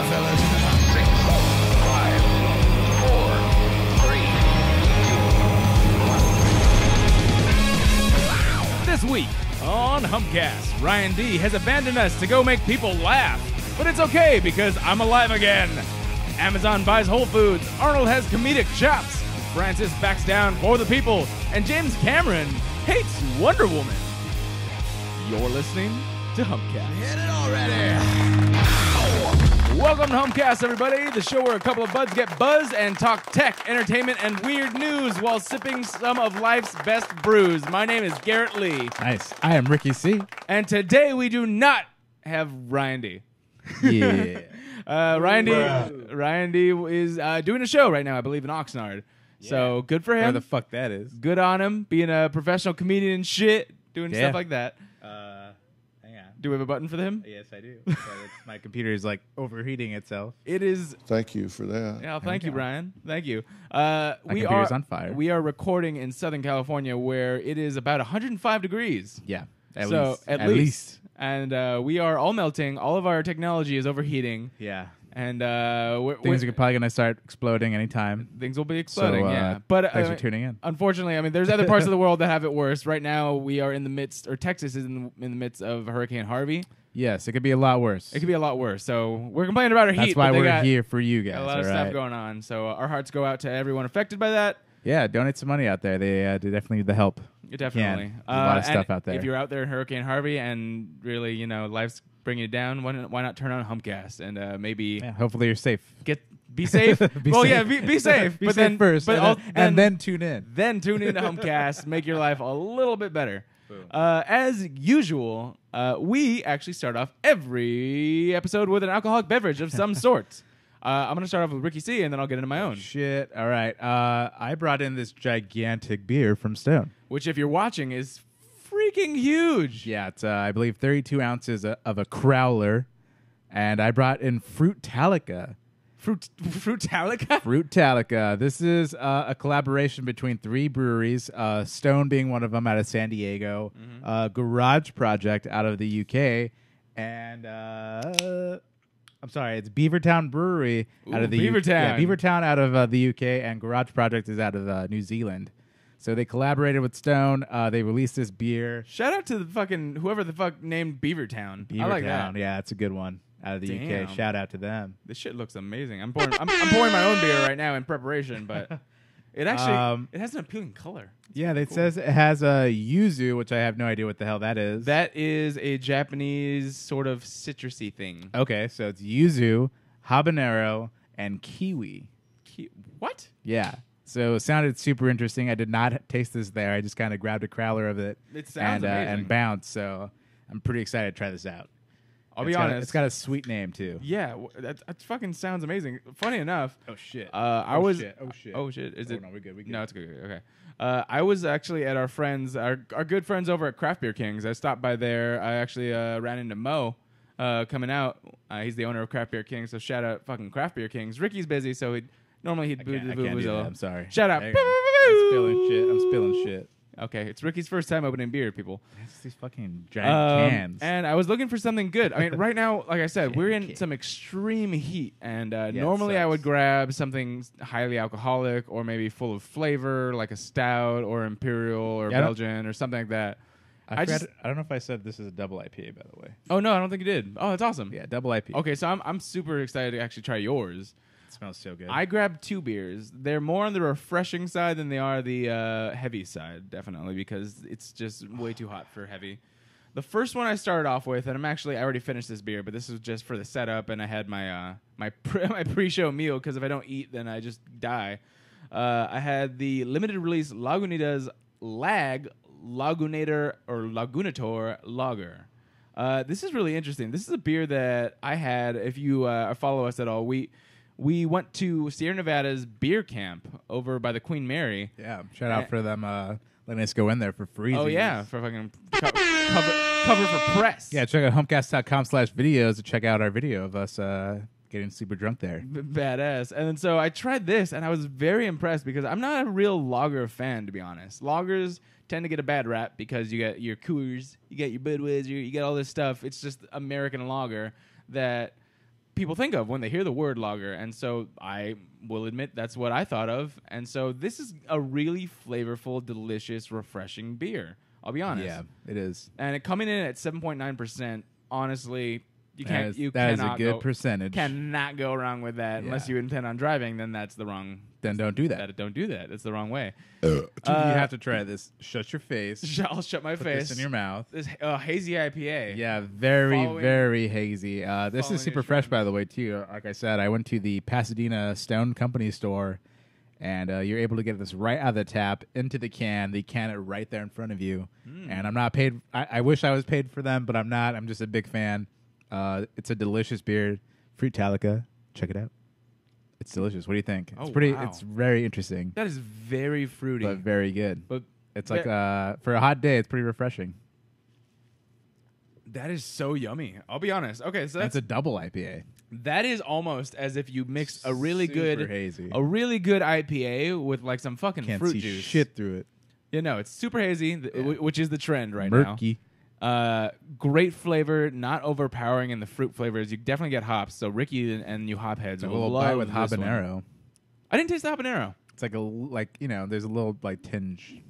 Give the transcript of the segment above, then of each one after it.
now, fellas. 6, 5, 4, 3, 2, 1. This week on Humpcast, Ryan D has abandoned us to go make people laugh. But it's okay because I'm alive again. Amazon buys Whole Foods. Arnold has comedic chops. Francis backs down for the people. And James Cameron hates Wonder Woman. You're listening to Humpcast. Hit it already. Welcome to Humpcast, everybody. The show where a couple of buds get buzzed and talk tech, entertainment, and weird news while sipping some of life's best brews. My name is Garrett Lee. Nice. I am Ricky C. And today we do not have Ryan D. Yeah. Ryan D is doing a show right now, I believe, in Oxnard. Yeah. So good for him. Where the fuck that is. Good on him, being a professional comedian and shit, doing stuff like that. Hang on. Do we have a button for them? Yes, I do. My computer is like overheating itself. It is. Thank you for that. Yeah, thank you, Ryan. Thank you. My computer's on fire. We are recording in Southern California, where it is about 105 degrees. Yeah. At least. And we are all melting. All of our technology is overheating. Yeah. And things are probably going to start exploding anytime. Things will be exploding, yeah. But thanks for tuning in. Unfortunately, I mean, there's other parts of the world that have it worse. Right now, we are in the midst, or Texas is in the midst of Hurricane Harvey. Yes, it could be a lot worse. It could be a lot worse. So we're complaining about our heat. That's why we're here for you guys. A lot of stuff going on. So our hearts go out to everyone affected by that. Yeah, donate some money out there. They definitely need the help. Definitely. There's a lot of stuff out there. If you're out there in Hurricane Harvey and really, life's bringing you down, why not turn on Humpcast and maybe... Yeah, hopefully you're safe. Be safe. Be safe. Be safe first, and then tune in. Then tune in to Humpcast. Make your life a little bit better. As usual, we actually start off every episode with an alcoholic beverage of some sort. I'm going to start off with Ricky C, and then I'll get into my own. Shit. All right. I brought in this gigantic beer from Stone. Which, if you're watching, is freaking huge. Yeah, it's, I believe, 32 ounces of a crowler. And I brought in Fruitalica. Fruitalica? Fruitalica. This is a collaboration between 3 breweries, Stone being one of them out of San Diego, Garage Project out of the UK, and... I'm sorry, it's Beavertown Brewery out of the Beavertown. Yeah, Beavertown out of the UK, and Garage Project is out of New Zealand. So they collaborated with Stone. They released this beer. Shout out to the fucking whoever the fuck named Beavertown. I like that. Yeah, it's a good one out of the UK. Shout out to them. This shit looks amazing. I'm pouring my own beer right now in preparation, but it actually it has an appealing color. It says it has a yuzu, which I have no idea what the hell that is. That is a Japanese sort of citrusy thing. Okay, so it's yuzu, habanero, and kiwi. What? Yeah. So it sounded super interesting. I did not taste this there. I just kind of grabbed a crowler of it. It sounds amazing. And bounced. So I'm pretty excited to try this out. I'll be honest. It's got a sweet name too. Yeah, that fucking sounds amazing. Funny enough. Oh shit. Oh shit. Is it? No, we're good. No, it's good. Okay. I was actually at our good friends over at Craft Beer Kings. I stopped by there. I actually ran into Mo coming out. He's the owner of Craft Beer Kings. So shout out fucking Craft Beer Kings. Ricky's busy, so he'd boo the boo. I'm sorry. Shout out. I'm spilling shit. Okay, it's Ricky's first time opening beer, people. It's these fucking giant cans. And I was looking for something good. I mean, right now, like I said, we're in some extreme heat, and normally I would grab something highly alcoholic or maybe full of flavor, like a stout or imperial or Belgian or something like that. I don't know if I said this is a double IPA, by the way. Oh no, I don't think you did. Oh, that's awesome. Yeah, double IPA. Okay, so I'm super excited to actually try yours. It smells so good. I grabbed 2 beers. They're more on the refreshing side than they are the heavy side, definitely, because it's just way too hot for heavy. The first one I started off with, and I already finished this beer, but this was just for the setup, and I had my my pre-show meal, because if I don't eat, then I just die. I had the limited release Lagunitas Lagunator Lager. This is really interesting. This is a beer that I had, if you follow us at all, we went to Sierra Nevada's beer camp over by the Queen Mary. Yeah, shout out for them letting us go in there for free. Oh, yeah, for fucking cover for press. Yeah, check out humpcast.com/videos to check out our video of us getting super drunk there. Badass. And then so I tried this, and I was very impressed because I'm not a real lager fan, to be honest. Lagers tend to get a bad rap because you got your Coors, you got your Budweiser, you got all this stuff. It's just American lager that people think of when they hear the word lager. And so I will admit that's what I thought of. And so this is a really flavorful, delicious, refreshing beer. I'll be honest. Yeah, it is. And it coming in at 7.9%, honestly, you That cannot is a good go, percentage. cannot go wrong with that unless Yeah. you intend on driving. Then that's the wrong. Then don't do that. Don't do that. It's the wrong way. You have to try this. Shut your face. I'll shut my Put face. this in your mouth. This hazy IPA. Yeah, very, Following- very hazy. This following is super your fresh, trends. by the way, too. Like I said, I went to the Pasadena Stone Company store, and you're able to get this right out of the tap into the can. They can it right there in front of you. And I'm not paid. I wish I was paid for them, but I'm not. I'm just a big fan. It's a delicious beer. Fruitalica. Check it out. It's delicious. What do you think? Oh, It's pretty. wow. It's very interesting, That is very fruity. but very good. But It's like for a hot day, it's pretty refreshing. that is so yummy. I'll be honest. Okay, so That's a double IPA. that is almost as if you mixed a really Super good hazy. IPA with like some fucking Can't fruit see juice. shit through it. Yeah, no, it's super hazy, which is the trend right now. Murky. Great flavor, not overpowering in the fruit flavors. You definitely get hops. So Ricky and you hop heads A will little love bite with this one. habanero. I didn't taste the habanero, It's like there's a little like tinge.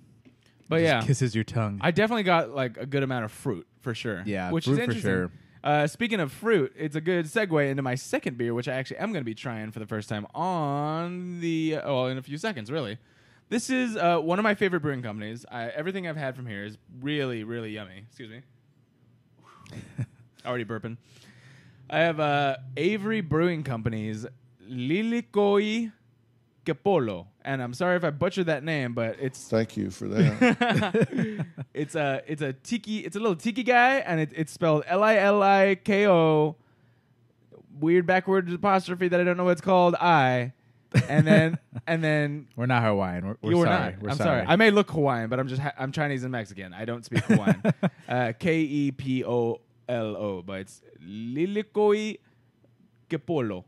but Just yeah, kisses your tongue. I definitely got like a good amount of fruit for sure. Yeah, which fruit is for interesting. sure. Speaking of fruit, it's a good segue into my second beer, which I actually am going to be trying for the first time on in a few seconds, really. This is one of my favorite brewing companies. Everything I've had from here is really, really yummy. Excuse me. Already burping. I have Avery Brewing Company's Lilikoi Capolo. And I'm sorry if I butchered that name, but it's Thank you for that. it's a little tiki guy, and it's spelled Liliko, weird backwards apostrophe that I don't know what it's called, I, and then We're not Hawaiian. We're you're sorry. not. We're I'm sorry. I may look Hawaiian, but I'm Chinese and Mexican. I don't speak Hawaiian. Kepolo, but it's Lilikoi Capolo.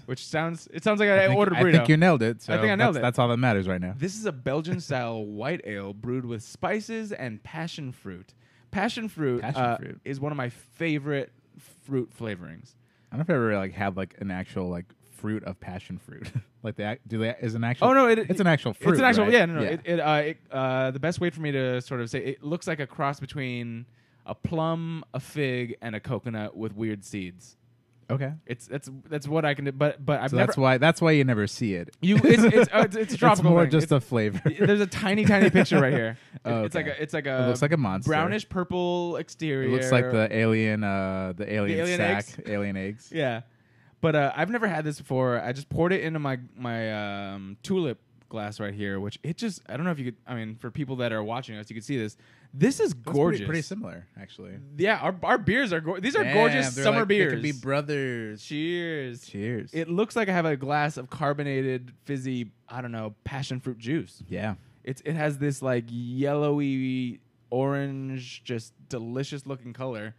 Which sounds like I ordered burrito. I think you nailed it. So I think I nailed it. That's all that matters right now. This is a Belgian-style white ale brewed with spices and passion fruit. Passion fruit is one of my favorite fruit flavorings. I don't know if I ever had like an actual like fruit of passion fruit. Like is an actual. Oh no, it's an actual fruit. It's an actual. right? Yeah, no. The best way for me to sort of say it looks like a cross between a plum, a fig, and a coconut with weird seeds. Okay. That's what I can do. But I've So never. that's why you never see it. It's a tropical. It's more thing. just a flavor. There's a tiny picture right here. Oh, It's like okay. a. It looks like a monster. brownish purple exterior. It looks like the alien alien sack, eggs? alien eggs. Yeah, but I've never had this before. I just poured it into my tulip glass right here, which I don't know if you could. I mean, for people that are watching us, you can see this. This is That's gorgeous. Pretty similar, actually. Yeah, our beers are these are Damn, gorgeous they're summer like, beers. They could be brothers. Cheers. Cheers. It looks like I have a glass of carbonated, fizzy, I don't know, passion fruit juice. Yeah. It has this like yellowy orange, just delicious looking color.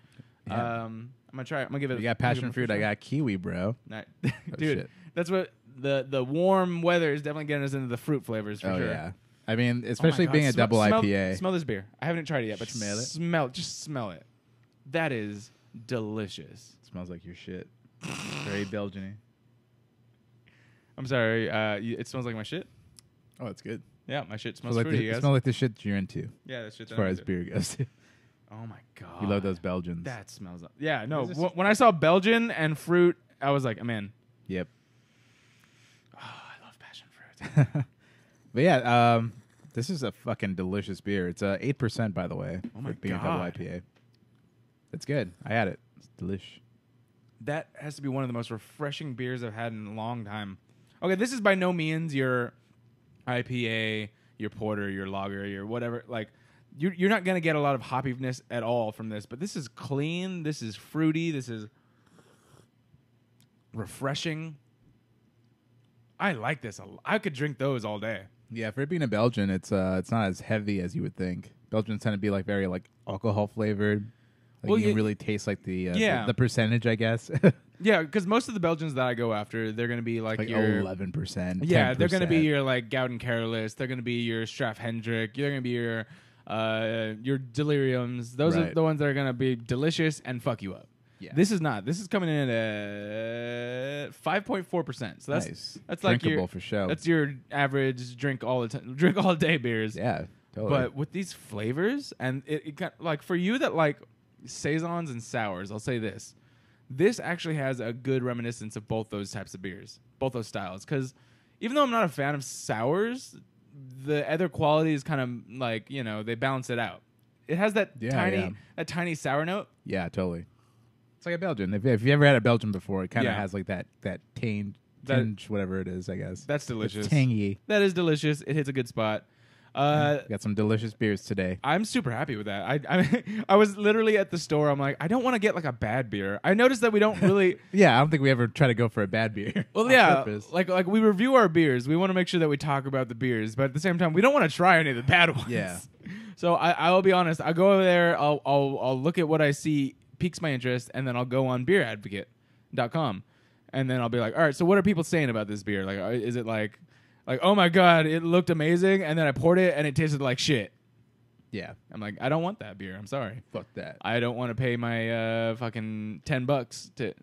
Yeah. I'm gonna try it. I'm gonna give it. You got passion fruit. I got kiwi, bro. Dude, shit. that's what the warm weather is definitely getting us into the fruit flavors for Oh sure. yeah. I mean, Oh my especially God, being a double smell, IPA. Smell this beer. I haven't tried it yet, but Smell it? Just smell it. That is delicious. It smells like your shit. Very Belgian-y. I'm sorry. It smells like my shit. Oh, it's good. Yeah, my shit It smells smells fruity. it Guys. smells like the shit you're into, Yeah, that shit. as far as beer goes. Oh my God. You love those Belgians. That smells. Yeah, no. Is this- When I saw Belgian and fruit, I was like, I'm in. Yep. Oh, I love passion fruit. But yeah, this is a fucking delicious beer. It's 8%, by the way. Oh my for being a double God. IPA. It's good. I had it. It's delish. That has to be one of the most refreshing beers I've had in a long time. Okay, this is by no means your IPA, your porter, your lager, your whatever. Like, you're not gonna get a lot of hoppiness at all from this, but this is clean. This is fruity. This is refreshing. I like this. I could drink those all day. Yeah, for it being a Belgian, it's not as heavy as you would think. Belgians tend to be like very like alcohol flavored. Like Well, you can yeah- really taste like the yeah. the percentage, I guess. Yeah, because most of the Belgians that I go after, they're gonna be like your 11%. Yeah, they're going to be 10%. your like Gouden Careless. They're going to be your Straff Hendrick. They're going to be your Deliriums. Those are Right. the ones that are going to be delicious and fuck you up. Yeah. This is not. This is coming in at 5.4%. So Nice. that's like drinkable your for sure. That's your average drink all day beers. Yeah, totally. But with these flavors, and it got, like, for you that like saisons and sours, I'll say this: this actually has a good reminiscence of both those types of beers, both those styles. Because even though I'm not a fan of sours, the other qualities kind of like they balance it out. It has that tiny sour note. Yeah, totally. It's like a Belgian. If you ever had a Belgian before, it kind of has like that tinge, whatever it is, I guess. That's delicious. It's tangy. That is delicious. It hits a good spot. Got some delicious beers today. I'm super happy with that. I was literally at the store. I'm like, I don't want to get like a bad beer. I noticed that we don't really. Yeah, I don't think we ever try to go for a bad beer. Well, yeah, like we review our beers. We want to make sure that we talk about the beers, but at the same time, we don't want to try any of the bad ones. Yeah. So I will be honest. I go over there. I'll look at what I see piques my interest, and then I'll go on beeradvocate.com, and then I'll be like, all right, so what are people saying about this beer? Like, is it like, oh my god, it looked amazing, and then I poured it and it tasted like shit. Yeah. I'm like, I don't want that beer. I'm sorry. Fuck that. I don't want to pay my fucking $10 to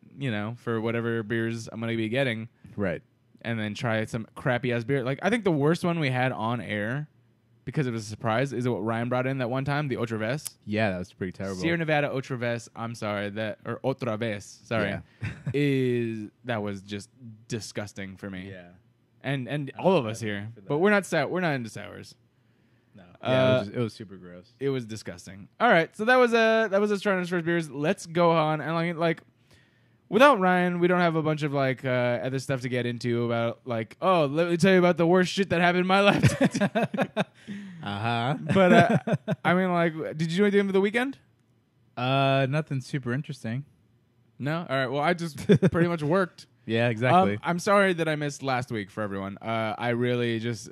for whatever beers I'm gonna be getting. Right. And then try some crappy ass beer. Like, I think the worst one we had on air, because it was a surprise, is what Ryan brought in that one time, the Otra Vez. Yeah, that was pretty terrible. Sierra Nevada Otra Vez, I'm sorry, or Otra Vez, sorry, that was just disgusting for me. Yeah. And all of us here, but we're not into sours. No. Yeah, it was super gross. It was disgusting. All right, so that was us trying our first beers. Let's go on and like without Ryan, we don't have a bunch of like other stuff to get into about like, oh, let me tell you about the worst shit that happened in my life. But I mean, like, did you do anything over the weekend? Nothing super interesting. No. All right. Well, I just pretty much worked. Yeah, exactly. I'm sorry that I missed last week for everyone. I really just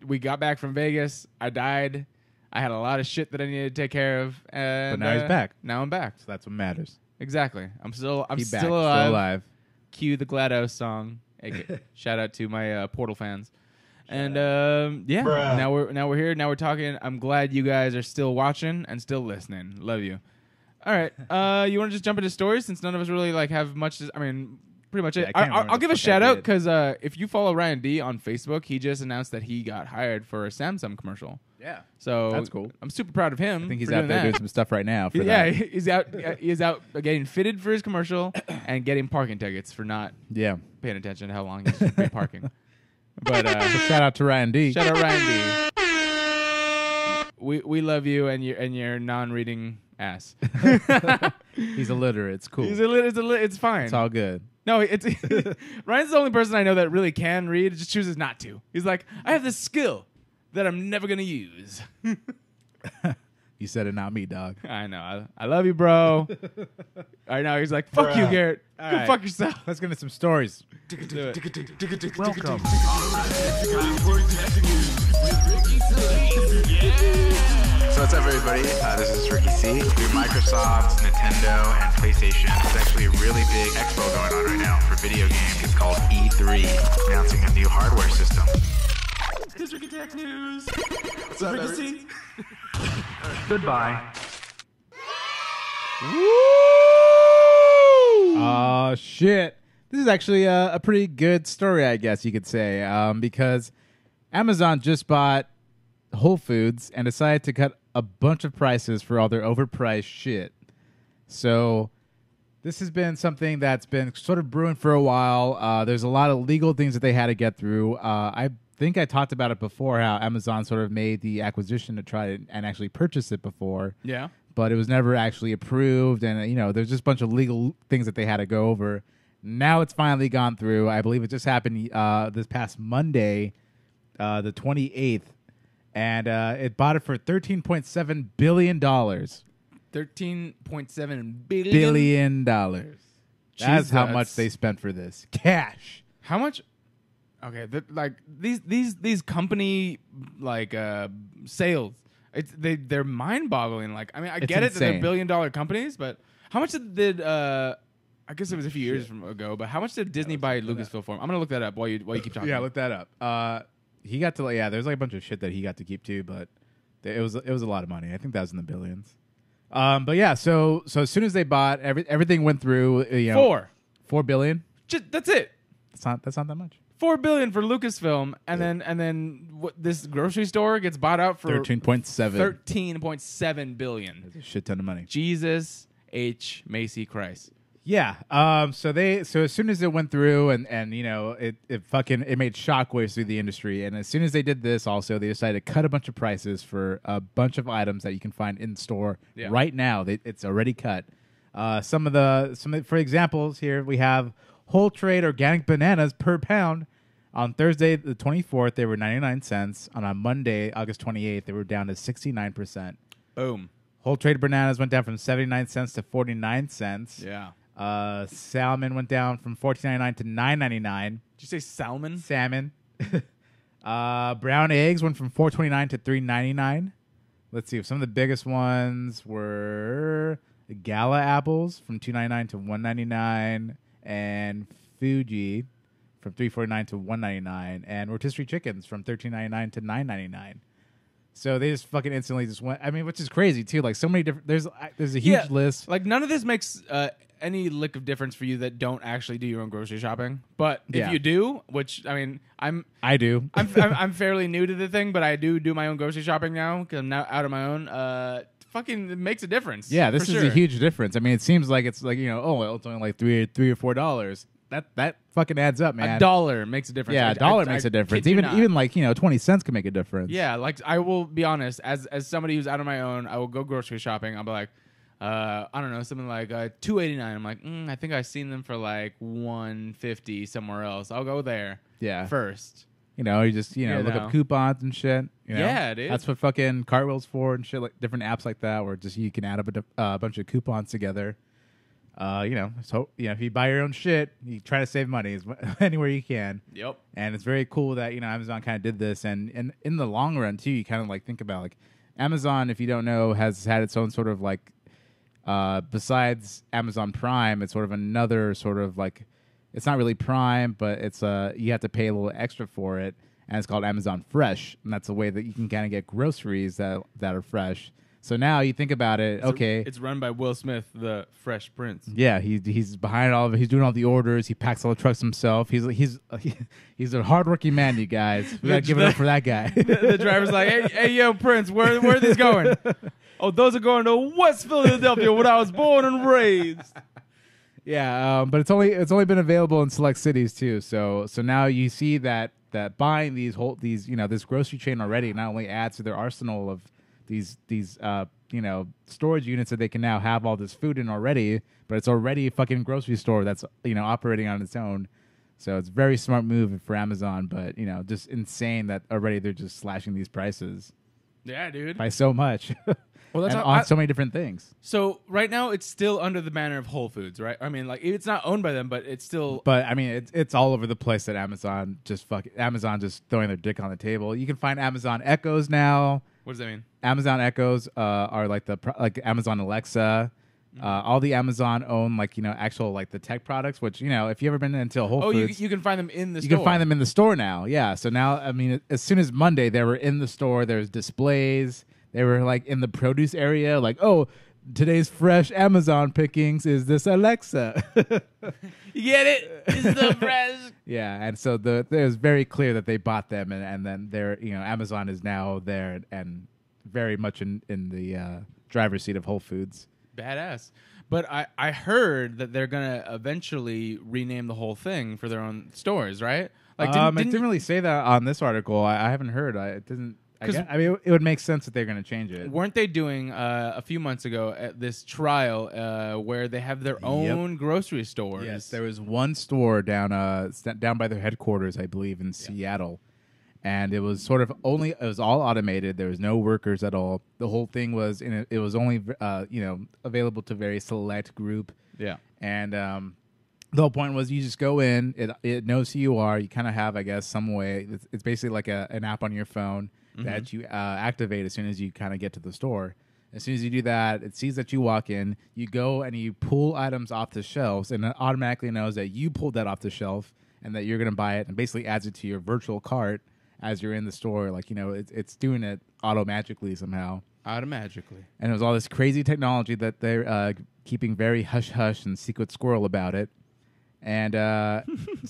we got back from Vegas. I died. I had a lot of shit that I needed to take care of. And, but now he's back. Now I'm back. So that's what matters. Exactly. I'm still alive. Still alive. Cue the GLaDOS song. Shout out to my Portal fans. And now we're here. Now we're talking. I'm glad you guys are still watching and still listening. Love you. All right. You want to just jump into stories since none of us really like have much. Pretty much it. I'll give a shout out because if you follow Ryan D on Facebook, he just announced that he got hired for a Samsung commercial. Yeah, so that's cool. I'm super proud of him. I think he's out there doing some stuff right now. He's out. He is out getting fitted for his commercial and getting parking tickets for not paying attention to how long he's been parking. But shout out to Ryan D. Shout out Ryan D. We love you and your non-reading ass. He's illiterate. It's cool. It's fine. It's all good. No, it's Ryan's the only person I know that really can read. Just chooses not to. He's like, I have this skill that I'm never gonna use. You said it, not me, dog. I know. I love you, bro. All right, now he's like, fuck you, Garrett. Go fuck yourself. Let's get into some stories. Welcome. So what's up, everybody? This is Ricky C. We do Microsoft, Nintendo, and PlayStation. There's actually a really big expo going on right now for video games. It's called E3, announcing a new hardware system. This is Ricky Tech News. What's up, Ricky C. Goodbye. Oh, shit. This is actually a pretty good story, I guess you could say, because Amazon just bought Whole Foods and decided to cut a bunch of prices for all their overpriced shit. So this has been something that's been sort of brewing for a while. There's a lot of legal things that they had to get through. I think I talked about it before, how Amazon sort of made the acquisition to try and actually purchase it before. Yeah. But it was never actually approved. And, there's just a bunch of legal things that they had to go over. Now it's finally gone through. I believe it just happened this past Monday, the 28th. And it bought it for $13.7 billion. $13.7 billion. That's how much they spent for this. Cash. How much? Okay, these company sales, they're mind-boggling. Like, I mean, I get it that they're billion-dollar companies, but how much did I guess it was a few years ago, but how much did Disney buy Lucasfilm for? I'm gonna look that up while you keep talking. Yeah, look that up. He got to there's like a bunch of shit that he got to keep too, but it was a lot of money. I think that was in the billions. But yeah, so as soon as they bought everything went through. $4 billion. That's it. That's not that much. $4 billion for Lucasfilm, and then this grocery store gets bought out for 13.7. 13.7 billion. That's a shit ton of money. Jesus H. Macy Christ. Yeah. So as soon as it went through and it made shockwaves through the industry, and as soon as they did this, also they decided to cut a bunch of prices for a bunch of items that you can find in store right now. It's already cut. For examples here we have whole trade organic bananas per pound. On Thursday, the 24th, they were 99 cents. On Monday, August 28th, they were down to 69%. Boom. Whole trade bananas went down from 79 cents to 49 cents. Yeah. Salmon went down from $14.99 to $9.99. Did you say salmon? Salmon. Brown eggs went from $4.29 to $3.99. Let's see. Some of the biggest ones were the Gala apples from $2.99 to $1.99, and Fuji from $3.49 to $1.99, and rotisserie chickens from $13.99 to $9.99. So they just fucking instantly just went. I mean, which is crazy too. Like so many different. There's a huge list. Like none of this makes any lick of difference for you that don't actually do your own grocery shopping. But if you do, which I mean, I do. I'm fairly new to the thing, but I do my own grocery shopping now because I'm now out on my own. Fucking it makes a difference. Yeah, this is sure. a huge difference. I mean, it seems like it's like it's only like $3 or $4. That fucking adds up, man. $1 makes a difference. Yeah, $1 makes a difference. Even like 20 cents can make a difference. Yeah, like I will be honest, as somebody who's out on my own, I will go grocery shopping. I'll be like, I don't know, something like $2.89. I'm like, I think I've seen them for like $1.50 somewhere else. I'll go there. Yeah. First. You just look up coupons and shit. Yeah, dude. That's what fucking Cartwheel's for and shit, like different apps like that, where just you can add up a bunch of coupons together. So if you buy your own shit, you try to save money anywhere you can. Yep. And it's very cool that Amazon kind of did this, and in the long run too, you kind of like think about like Amazon, if you don't know, has had its own sort of like besides Amazon Prime, it's sort of another sort of like. It's not really Prime, but it's you have to pay a little extra for it, and it's called Amazon Fresh, and that's a way that you can kind of get groceries that are fresh. So now you think about it, it's run by Will Smith, the Fresh Prince. Yeah, he's behind all of it. He's doing all the orders. He packs all the trucks himself. He's a hardworking man, you guys. We gotta give it up for that guy. The driver's like, hey, yo, Prince, where are these going? Oh, those are going to West Philadelphia, where I was born and raised. Yeah, but it's only been available in select cities too. So now you see that buying this grocery chain already not only adds to their arsenal of these storage units that they can now have all this food in already, but it's already a fucking grocery store that's operating on its own. So it's a very smart move for Amazon, but just insane that already they're just slashing these prices. Yeah, dude. By so much. Well, that's on so many different things. So right now it's still under the banner of Whole Foods, right? I mean, like it's not owned by them, but it's still. But I mean, it's all over the place that Amazon just throwing their dick on the table. You can find Amazon Echoes now. What does that mean? Amazon Echoes are like Amazon Alexa. All the Amazon own actual like the tech products, which if you ever been into Whole Foods, you can find them in the store. You can find them in the store now. Yeah. So now, I mean, as soon as Monday, they were in the store. There's displays. They were like in the produce area, like, oh, today's fresh Amazon pickings is this Alexa. You get it? It's the fresh. Yeah, and so it was very clear that they bought them, and then they're Amazon is now there and very much in the driver's seat of Whole Foods. Badass. But I heard that they're gonna eventually rename the whole thing for their own stores, right? Like, it didn't really say that on this article. I haven't heard. It didn't. I mean, it would make sense that they're going to change it. Weren't they doing a few months ago at this trial where they have their own grocery stores? Yes, there was one store down by their headquarters, I believe, in Seattle, and it was sort of it was all automated. There was no workers at all. The whole thing was it was only available to a very select group. Yeah, and the whole point was you just go in. It knows who you are. You kind of have, I guess, some way. It's basically like an app on your phone. That you activate as soon as you kind of get to the store. As soon as you do that, it sees that you walk in, you go and you pull items off the shelves, and it automatically knows that you pulled that off the shelf and that you're going to buy it, and basically adds it to your virtual cart as you're in the store. Like, it's doing it auto-magically somehow. Automatically. And it was all this crazy technology that they're keeping very hush-hush and secret squirrel about it. And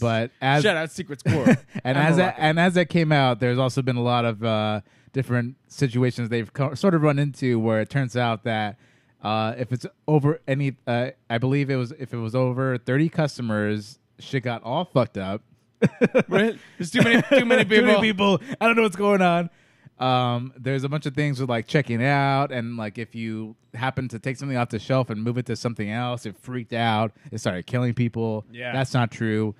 but as shout out Secret Squirrel. and as that came out, there's also been a lot of different situations they've sort of run into where it turns out that if it's over any, I believe if it was over 30 customers, shit got all fucked up. Right? There's too many people. Too many people. I don't know what's going on. There's a bunch of things with like checking out, and like if you happen to take something off the shelf and move it to something else, it freaked out. It started killing people. Yeah. That's not true.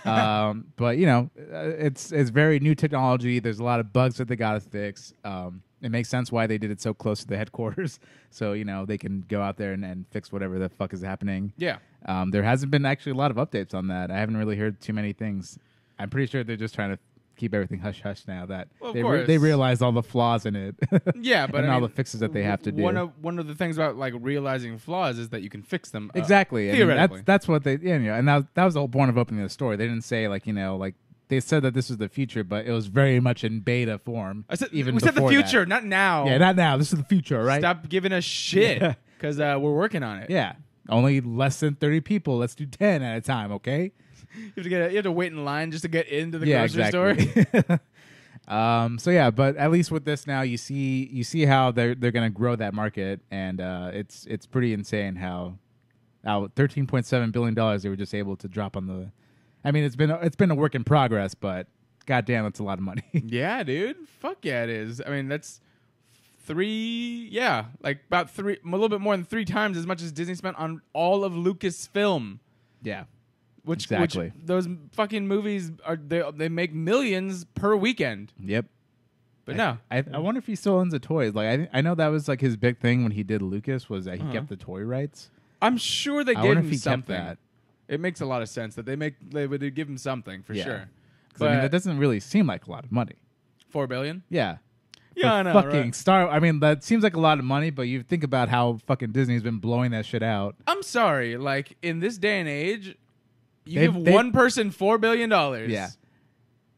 But you know, it's very new technology. There's a lot of bugs that they got to fix. It makes sense why they did it so close to the headquarters, so you know they can go out there and fix whatever the fuck is happening. Yeah. There hasn't been actually a lot of updates on that. I haven't really heard too many things. I'm pretty sure they're just trying to keep everything hush-hush now that they realize all the flaws in it. Yeah, but and I all mean, the fixes that they have to do. One of the things about like realizing flaws is that you can fix them. Exactly. Theoretically. That's what they, yeah, you know, and that was the whole point of opening the store. They didn't say like, you know, like they said that this was the future, but it was very much in beta form. We said the before future, that. not now. Yeah, not now. This is the future, right? Stop giving us shit because we're working on it. Yeah. Only less than 30 people. Let's do 10 at a time, okay? You have to wait in line just to get into the grocery store. So yeah, but at least with this now, you see how they're going to grow that market, and it's pretty insane how $13.7 billion they were just able to drop on the. I mean, it's been a work in progress, but goddamn, that's a lot of money. Yeah, dude. Fuck yeah, it is. I mean, that's a little bit more than 3 times as much as Disney spent on all of Lucasfilm. Yeah. Which Exactly. Those fucking movies they make millions per weekend. Yep. But no. I wonder if he still owns the toys. Like I know that was like his big thing when he did Lucas was that he kept the toy rights. I'm sure they I gave wonder him if he something. kept that. It makes a lot of sense that they would give him something for Yeah. sure. But I mean, that doesn't really seem like a lot of money. $4 billion? Yeah. Yeah, For I know. fucking Right? Star. I mean, that seems like a lot of money, but you think about how fucking Disney's been blowing that shit out. I'm sorry. Like in this day and age, you They've- give one person $4 billion. Yeah.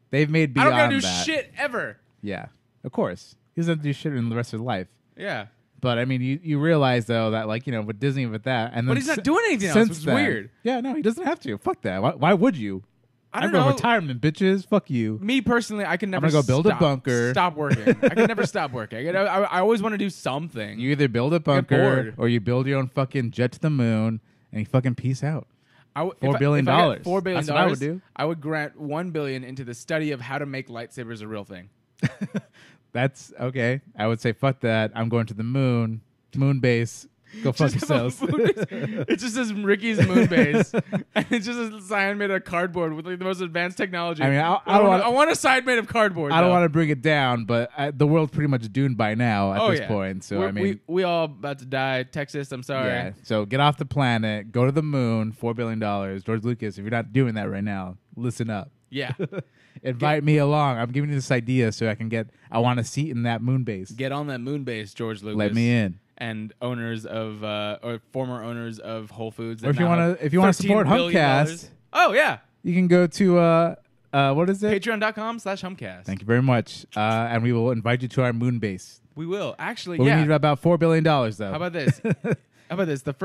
They've made I beyond don't gotta do that. shit ever. Yeah, of course. He doesn't have to do shit in the rest of his life. Yeah. But I mean, you realize though that like, you know, with Disney with that, and then But he's not doing anything else, since which is then- weird. Yeah, no, he doesn't have to. Fuck that. Why would you? I I'm don't going know. retirement, bitches. Fuck you. Me personally, I can never. gonna go build a bunker. Stop working. I can never stop working. I always want to do something. You either build a get bunker bored. or you build your own fucking jet to the moon, and you fucking peace out. $4 billion. If I get $4 billion, That's what I would do. I would grant $1 billion into the study of how to make lightsabers a real thing. That's okay. I would say fuck that. I'm going to the moon base. Go fuck Just have a yourselves. moon base. It just says Ricky's moon base, and it's just a sign made of cardboard with like the most advanced technology. I mean, I want a sign made of cardboard. I don't want to bring it down, but the world's pretty much doomed by now at this yeah. point. So We're- I mean, we all about to die. Texas, I'm sorry. yeah. So get off the planet, go to the moon. $4 billion. George Lucas, if you're not doing that right now, listen up. Yeah. Invite me along. I'm giving you this idea so I want a seat in that moon base. Get on that moon base, George Lucas. Let me in. And owners of or former owners of Whole Foods. Or if you want to support Humpcast, oh yeah, you can go to what is it? Patreon.com/Humpcast. Thank you very much. And we will invite you to our moon base. We will actually. But yeah. we need about $4 billion though. How about this? The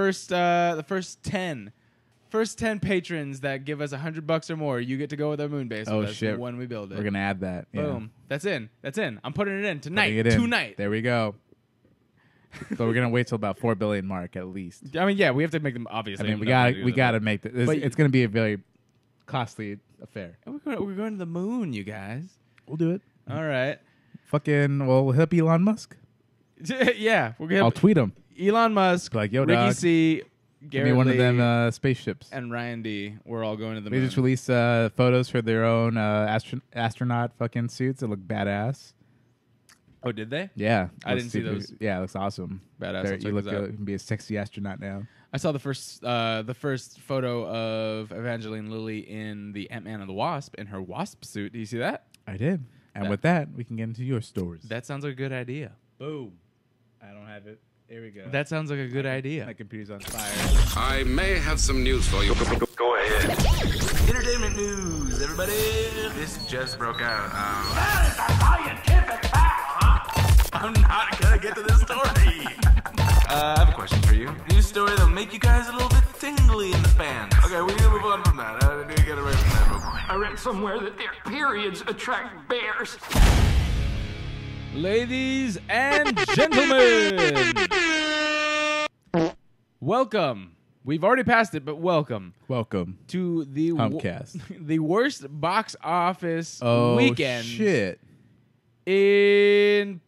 first 10 patrons that give us $100 or more, you get to go with our moon base. Oh with us shit! when we build it, We're gonna add that. Yeah. Boom. That's in. I'm putting it in tonight. Putting it in. Tonight. There we go. But we're gonna wait till about $4 billion mark at least. I mean, yeah, we have to make them obviously. I mean, we gotta make this. But- It's gonna be a very costly affair. We're going to the moon, you guys. We'll do it. All right. Fucking, we'll hit up Elon Musk. Yeah, we're gonna I'll tweet him. Elon Musk, Like, yo, Ricky dog, C, Give Garrett me one of Lee, them spaceships. and Ryan D. We're all going to the They moon. just released photos for their own astronaut fucking suits that look badass. Oh, did they? Yeah, I looks didn't see super- those. Yeah, it looks awesome. Badass. There- I'll check you look those out. you can be a sexy astronaut now. I saw the first photo of Evangeline Lilly in the Ant-Man and the Wasp in her wasp suit. Do you see that? I did. And That- with that, we can get into your stories. That sounds like a good idea. Boom. I don't have it. Here we go. That sounds like a good idea. My computer's on fire. I may have some news for you. Go ahead. Entertainment news, everybody. This just broke out. I'm not gonna get to this story. I have a question for you. News story that'll make you guys a little bit tingly in the fans. Okay, we need to move on from that. I need to get away from that real quick. I read somewhere that their periods attract bears. Ladies and gentlemen, welcome. We've already passed it, but welcome. Welcome to the Humpcast. The worst box office weekend. Shit. In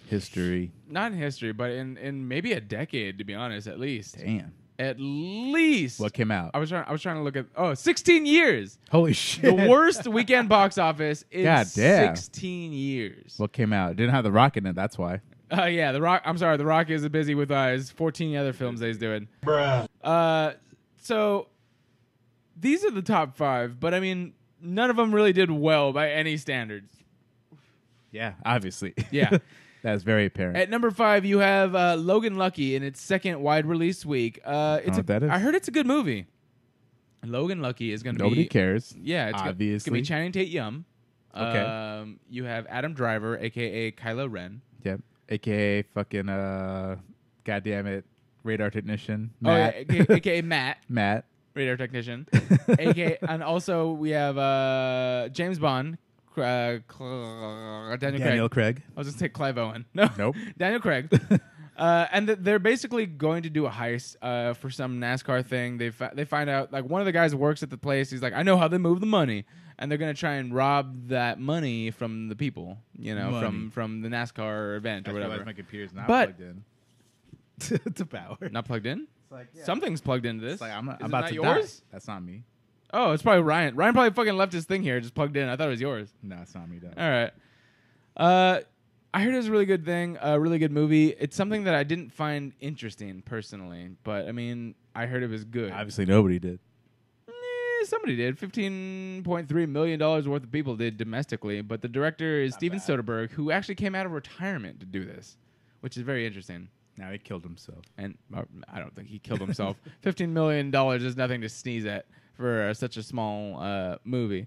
history. Not in history, but in maybe a decade, to be honest, at least. Damn. At least. What came out? I was trying to look at 16 years. Holy shit. The worst weekend box office in God damn. 16 years. What came out? It didn't have The Rock in it, that's why. Yeah, The Rock. I'm sorry, The Rock is busy with his 14 other films that he's doing. Bruh. So these are the top 5, but I mean, none of them really did well by any standards. Yeah, obviously. Yeah. That's very apparent. At number 5, you have Logan Lucky in its second wide release week. What that is. I heard it's a good movie. Logan Lucky is going to be... Nobody cares. Yeah, it's obviously. It's going to be Channing Tatum. Okay. You have Adam Driver, a.k.a. Kylo Ren. Yep. A.k.a. fucking, goddammit, radar technician. Matt. Oh, yeah, a.k.a. Matt. Matt. Radar technician. A.k.a. And also, we have James Bond. Daniel Craig. I was just take Clive Owen. No, Nope. Daniel Craig. And they're basically going to do a heist for some NASCAR thing. They find out like one of the guys works at the place. He's like, I know how they move the money, and they're gonna try and rob that money from the people. You know, from the NASCAR event or whatever. My computer's not But- plugged in to power. Not plugged in. It's like, yeah. Something's plugged into this. It's like, I'm Is it about not to yours? die. That's not me. Oh, it's probably Ryan. Ryan probably fucking left his thing here, just plugged in. I thought it was yours. No, it's not me. Though. All right. I heard it was a really good thing, a really good movie. It's something that I didn't find interesting personally, but I mean, I heard it was good. Obviously, nobody did. Somebody did. $15.3 million worth of people did domestically, but the director is Steven Soderbergh, who actually came out of retirement to do this, which is very interesting. Now he killed himself. And I don't think he killed himself. $15 million is nothing to sneeze at for such a small movie.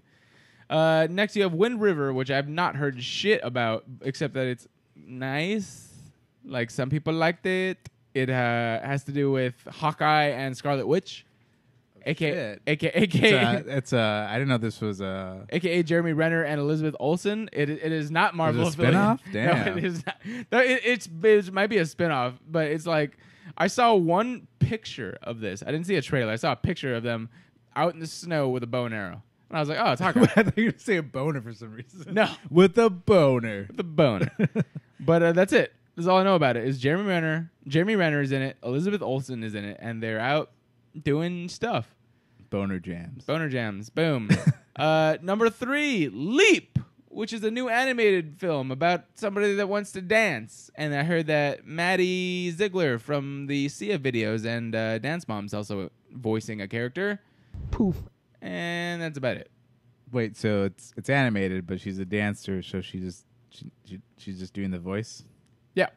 Next, you have Wind River, which I've not heard shit about, except that it's nice. Like, some people liked it. It has to do with Hawkeye and Scarlet Witch. AKA, I didn't know this was a... AKA Jeremy Renner and Elizabeth Olsen. It is not Marvel Is it a spinoff? affiliated. Damn. No, it is not. No, it might be a spinoff, but it's like, I saw one picture of this. I didn't see a trailer. I saw a picture of them out in the snow with a bow and arrow. And I was like, oh, it's Hawkeye. I thought you were going to say a boner for some reason. No. With a boner. The boner. But that's it. That's all I know about it. Is Jeremy Renner is in it. Elizabeth Olsen is in it, and they're out doing stuff. Boner jams. Boner jams. Boom. Number 3, Leap, which is a new animated film about somebody that wants to dance. And I heard that Maddie Ziegler from the Sia videos and Dance Mom's also voicing a character. Poof. And that's about it. Wait, so it's animated, but she's a dancer, so she's just doing the voice? Yeah.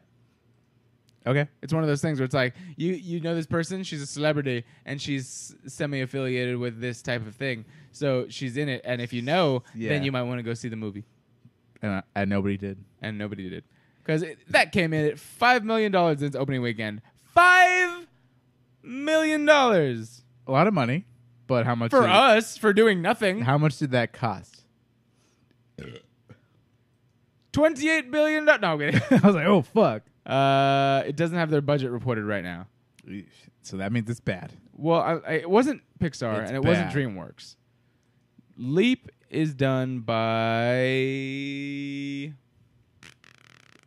Okay. It's one of those things where it's like, you know this person, she's a celebrity, and she's semi-affiliated with this type of thing. So she's in it, and if you know, then you might want to go see the movie. And nobody did. And nobody did. Because that came in at $5 million in its opening weekend. $5 million! A lot of money, but how much... For us, for doing nothing. How much did that cost? $28 billion. No, I'm kidding. I was like, oh, fuck. It doesn't have their budget reported right now. So that means it's bad. Well, it wasn't Pixar, It's and it wasn't bad. DreamWorks. Leap is done by...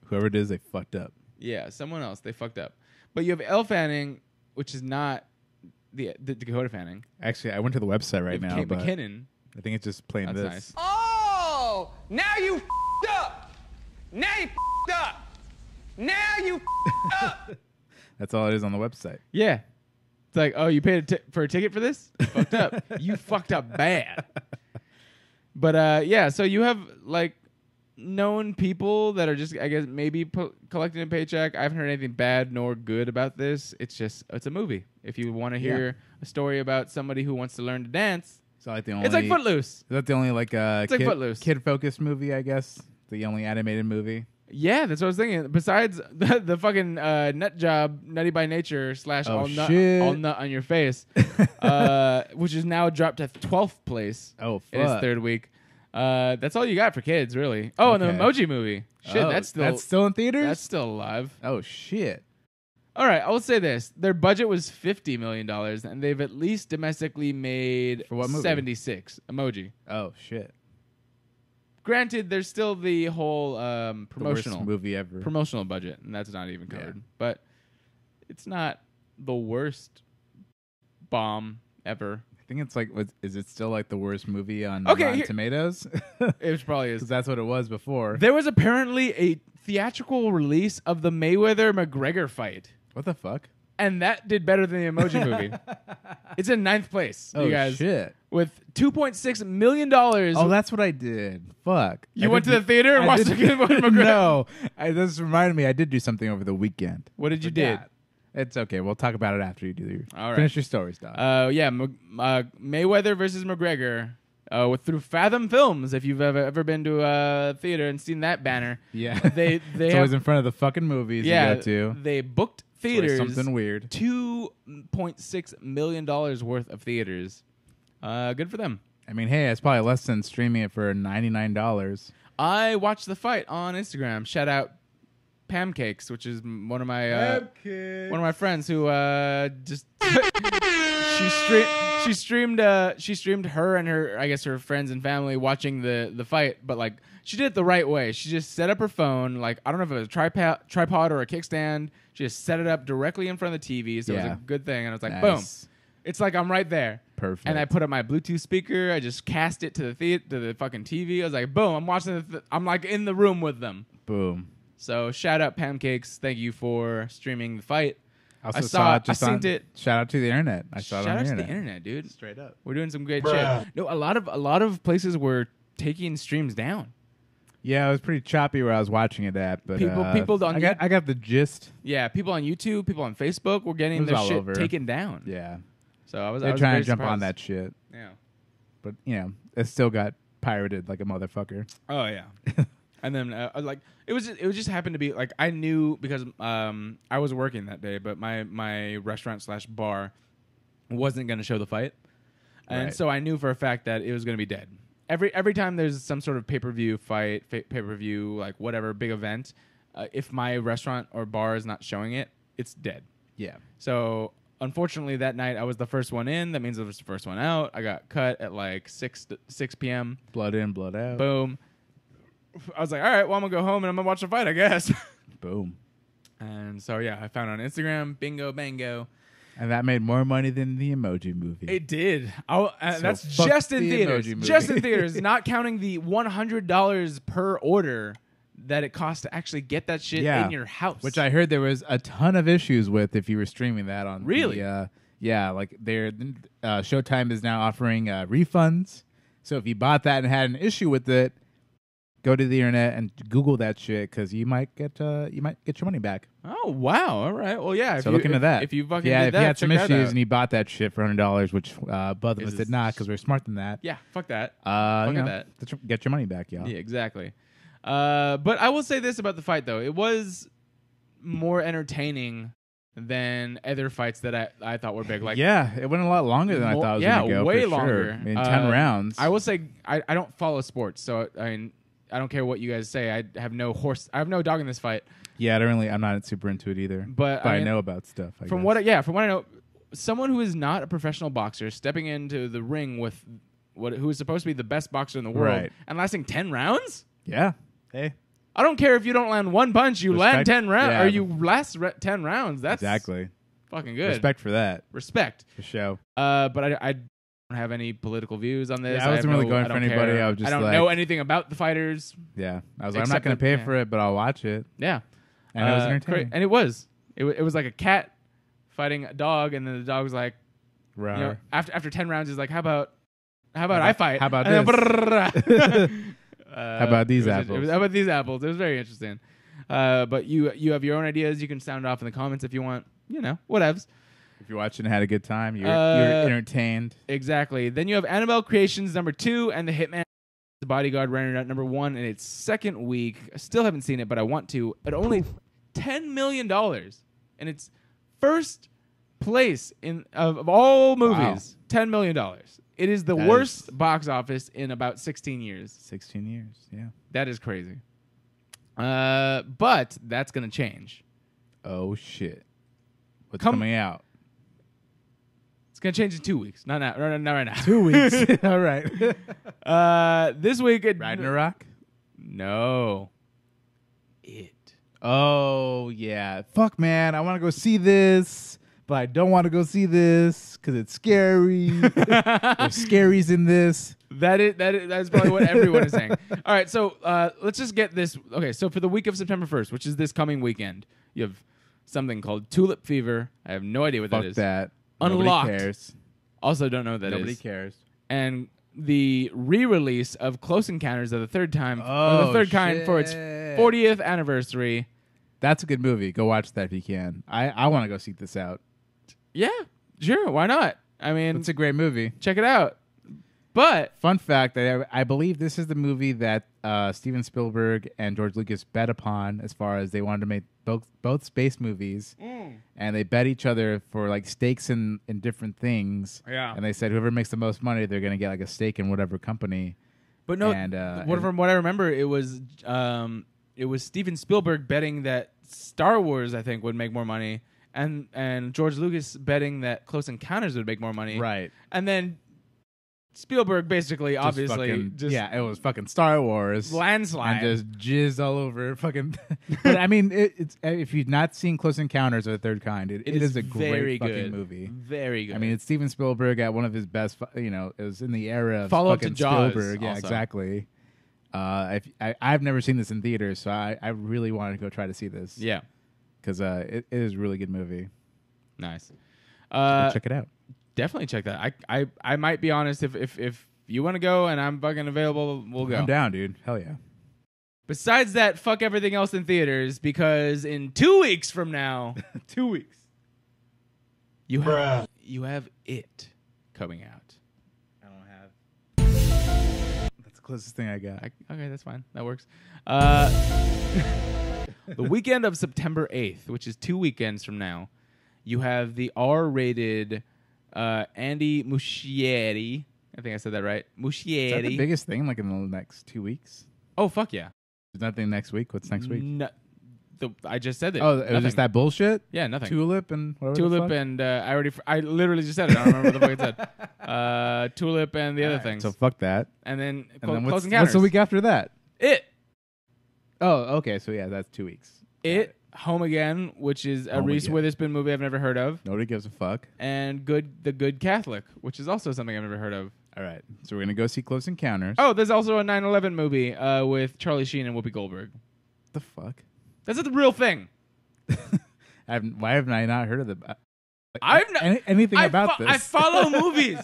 Whoever it is, they fucked up. Yeah, someone else. They fucked up. But you have Elle Fanning, which is not the Dakota Fanning. Actually, I went to the website right You have now, Kate but McKinnon. I think it's just plain That's this. nice. Oh, now you f***ed up. Now you f***ed up. Now you f***ed up. That's all it is on the website. Yeah. It's like, oh, you paid for a ticket for this? Fucked up. You fucked up bad. But, yeah, so you have, like, known people that are just, I guess, maybe collecting a paycheck. I haven't heard anything bad nor good about this. It's a movie. If you want to hear a story about somebody who wants to learn to dance, So like the only, it's like Footloose. Is that the only like like Footloose. kid focused movie? I guess the only animated movie. Yeah, that's what I was thinking. Besides the fucking nut job, Nutty by Nature / all nut on your face, which is now dropped to 12th place. Oh, in its fuck. third week. That's all you got for kids, really. Oh, and the Emoji Movie. Shit, Oh, that's still in theaters? That's still alive. Oh, shit. All right, I will say this: their budget was $50 million, and they've at least domestically made For what movie? 76. Emoji. Oh, shit. Granted, there's still the whole promotional The worst movie ever. promotional budget, and that's not even covered. Yeah. But it's not the worst bomb ever. I think it's like, is it still like the worst movie on Okay, Rotten here- Tomatoes? It probably is. Because that's what it was before. There was apparently a theatrical release of the Mayweather-McGregor fight, What the fuck? and that did better than the Emoji Movie. It's in 9th place, Oh, you guys, shit. with $2.6 million. Oh, that's what I did. Fuck. You went to the theater and watched McGregor? No. This reminded me, I did do something over the weekend. What did you do? It's okay. We'll talk about it after you do your All right. finish your stories, Doc. Mayweather versus McGregor through Fathom Films. If you've ever been to a theater and seen that banner, yeah. they it's always in front of the fucking movies you go to. they booked It's always theaters. something weird. $2.6 million worth of theaters. Good for them. I mean, hey, it's probably less than streaming it for $99. I watched the fight on Instagram. Shout out Pancakes, which is one of my friends who just she streamed her and her friends and family watching the fight, but like she did it the right way. She just set up her phone, like I don't know if it was a tripod or a kickstand. She just set it up directly in front of the TV, so it was Yeah. a good thing. And I was like, Nice. boom. It's like I'm right there. Perfect. And I put up my Bluetooth speaker. I just cast it to the fucking TV. I was like, boom! I'm watching. I'm like in the room with them. Boom. So shout out Pancakes. Thank you for streaming the fight. I also I saw it just I on. seen it. Shout out to the internet. I saw it Shout on out the to the internet. internet, dude. Straight up. We're doing some great shit. No, a lot of places were taking streams down. Yeah, it was pretty choppy where I was watching it at, but People don't. I got the gist. Yeah, people on YouTube, people on Facebook were It getting was their all shit over. taken down. Yeah, So I was. they're I was trying very to jump on surprised. that shit, Yeah. but it still got pirated like a motherfucker. Oh yeah. And then like it just happened to be like I knew because I was working that day, but my restaurant / bar wasn't going to show the fight, and Right. so I knew for a fact that it was going to be dead. Every time there's some sort of pay-per-view fight, pay-per-view like whatever big event, if my restaurant or bar is not showing it, it's dead. Yeah, So unfortunately, that night I was the first one in. That means I was the first one out. I got cut at like 6 p.m. blood in, blood out. Boom. I was like, all right, well, I'm going to go home and I'm going to watch the fight, I guess. Boom. And so, yeah, I found it on Instagram. Bingo, bango. And that made more money than the Emoji Movie. It did. That's fuck just in the theaters. Emoji Movie. Just in theaters, not counting the $100 per order that it costs to actually get that shit in your house. Which I heard there was a ton of issues with if you were streaming that on. Really? Yeah, like their Showtime is now offering refunds. So if you bought that and had an issue with it, go to the internet and Google that shit because you might get your money back. Oh, wow. All right. Well, yeah. So look into that. If you fucking if did that, you had some check that issues out. and you bought that shit for $100, which both of us did not because we're smarter than that. Yeah, fuck that. Fuck that. Get your money back, y'all. Yeah, exactly. But I will say this about the fight, though. It was more entertaining than other fights that I thought were big. Like, Yeah, it went a lot longer than I thought it was going to go. way for longer. Sure. In 10 rounds. I will say I don't follow sports, so I mean I don't care what you guys say. I have no dog in this fight. Yeah, I'm not super into it either. But, I I mean, know about stuff. From what I know, someone who is not a professional boxer stepping into the ring with who is supposed to be the best boxer in the world Right. and lasting 10 rounds? Yeah. Hey. I don't care if you don't land one punch, you Respect. land 10 rounds Yeah. or you last 10 rounds. That's Exactly. fucking good. Respect for that. Respect. For show. But I don't have any political views on this. Yeah, I wasn't really going I for don't anybody. care. I was just I don't like- know anything about the fighters. Yeah. I was like, I'm Except not going that- to pay yeah. for it, but I'll watch it. Yeah. And it was Great. entertaining. And it was. It was like a cat fighting a dog, and then the dog was like, Rawr. you know, after 10 rounds, he's like, how about I fight? how about And this? how about these apples? How about these apples? It was very interesting. But you have your own ideas. You can sound off in the comments if you want. Whatevs. If you're watching and had a good time, you're entertained. Exactly. Then you have Annabelle Creations #2 and the Hitman Bodyguard ran at number 1 in its second week. I still haven't seen it, but I want to. At only $10 million in its first place of all movies. Wow. $10 million. It is the worst box office in about 16 years. 16 years, yeah. That is crazy. But that's going to change. Oh, shit. What's coming out? It's going to change in 2 weeks. Not right now. 2 weeks. All right. This week... Ragnarok? No. It. Oh, yeah. Fuck, man. I want to go see this, but I don't want to go see this because it's scary. There's scaries in this. That's probably what everyone is saying. All right, so let's just get this. Okay, so for the week of September 1st, which is this coming weekend, you have something called Tulip Fever. I have no idea what that is. Fuck that. Unlocked. Nobody cares. Also don't know what that is. Nobody cares. And the re-release of Close Encounters of the Third Time, or the Third Kind, for its 40th anniversary. That's a good movie. Go watch that if you can. I want to go seek this out. Yeah, sure. Why not? I mean, It's a great movie. check it out. But Fun fact, I believe this is the movie that Steven Spielberg and George Lucas bet upon as far as they wanted to make both space movies. And they bet each other for like stakes in different things. Yeah. And they said whoever makes the most money, they're going to get like a stake in whatever company. But no, And, from what I remember, it was Steven Spielberg betting that Star Wars, I think, would make more money, and George Lucas betting that Close Encounters would make more money. Right. And then Spielberg basically, obviously, it was fucking Star Wars. landslide. And just jizzed all over fucking. But I mean, it's if you've not seen Close Encounters of the Third Kind, it is a very great fucking good movie. Very good. I mean, it's Steven Spielberg at one of his best. It was in the era of Follow up to fucking Jaws, Spielberg. Yeah, also. Exactly. I've never seen this in theaters, so I really wanted to go try to see this. yeah, because it is a really good movie. nice. Check it out. Definitely check that. I might be honest, if you want to go and I'm fucking available, we'll go. I'm down, dude. Hell yeah. Besides that, fuck everything else in theaters, because in 2 weeks from now, 2 weeks. you have It coming out. I don't have. That's the closest thing I got. Okay, that's fine. That works. The weekend of September 8th, which is 2 weekends from now, you have the R-rated Andy Muschietti. I think I said that right. Muschietti. Is that the biggest thing, like in the next 2 weeks? Oh, fuck yeah. There's nothing next week. What's next week? No, I just said it. Oh, it was just that bullshit? Yeah, nothing. Tulip and whatever. Tulip and I literally just said it. I don't remember what the fuck it said. Tulip and the other things. So fuck that. And then, what's Close Encounters. the week after that? It. Oh, okay. So yeah, that's 2 weeks. It. Home Again, which is a Home Reese Again. Witherspoon movie I've never heard of. Nobody gives a fuck. And The Good Catholic, which is also something I've never heard of. All right. So we're going to go see Close Encounters. Oh, there's also a 9/11 movie with Charlie Sheen and Whoopi Goldberg. The fuck? That's the real thing. Why haven't I not heard of the... anything I about this? I follow movies.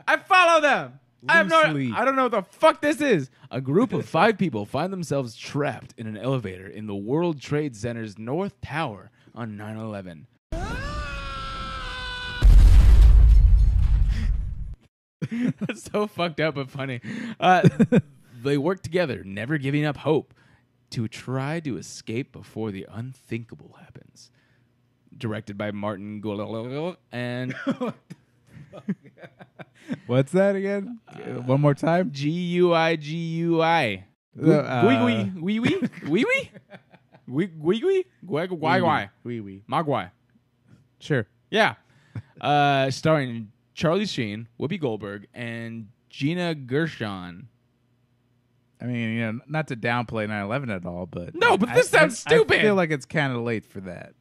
I follow them. I Loosely. don't know what the fuck this is. A group of 5 people find themselves trapped in an elevator in the World Trade Center's North Tower on 9/11. That's so fucked up but funny. They work together, never giving up hope, to try to escape before the unthinkable happens. Directed by Martin Goulart and What's that again? One more time? Guigui. Magui. Sure. Yeah. Starring Charlie Sheen, Whoopi Goldberg, and Gina Gershon. I mean, not to downplay 9/11 at all, but... No, but this sounds stupid. I feel like it's kind of late for that.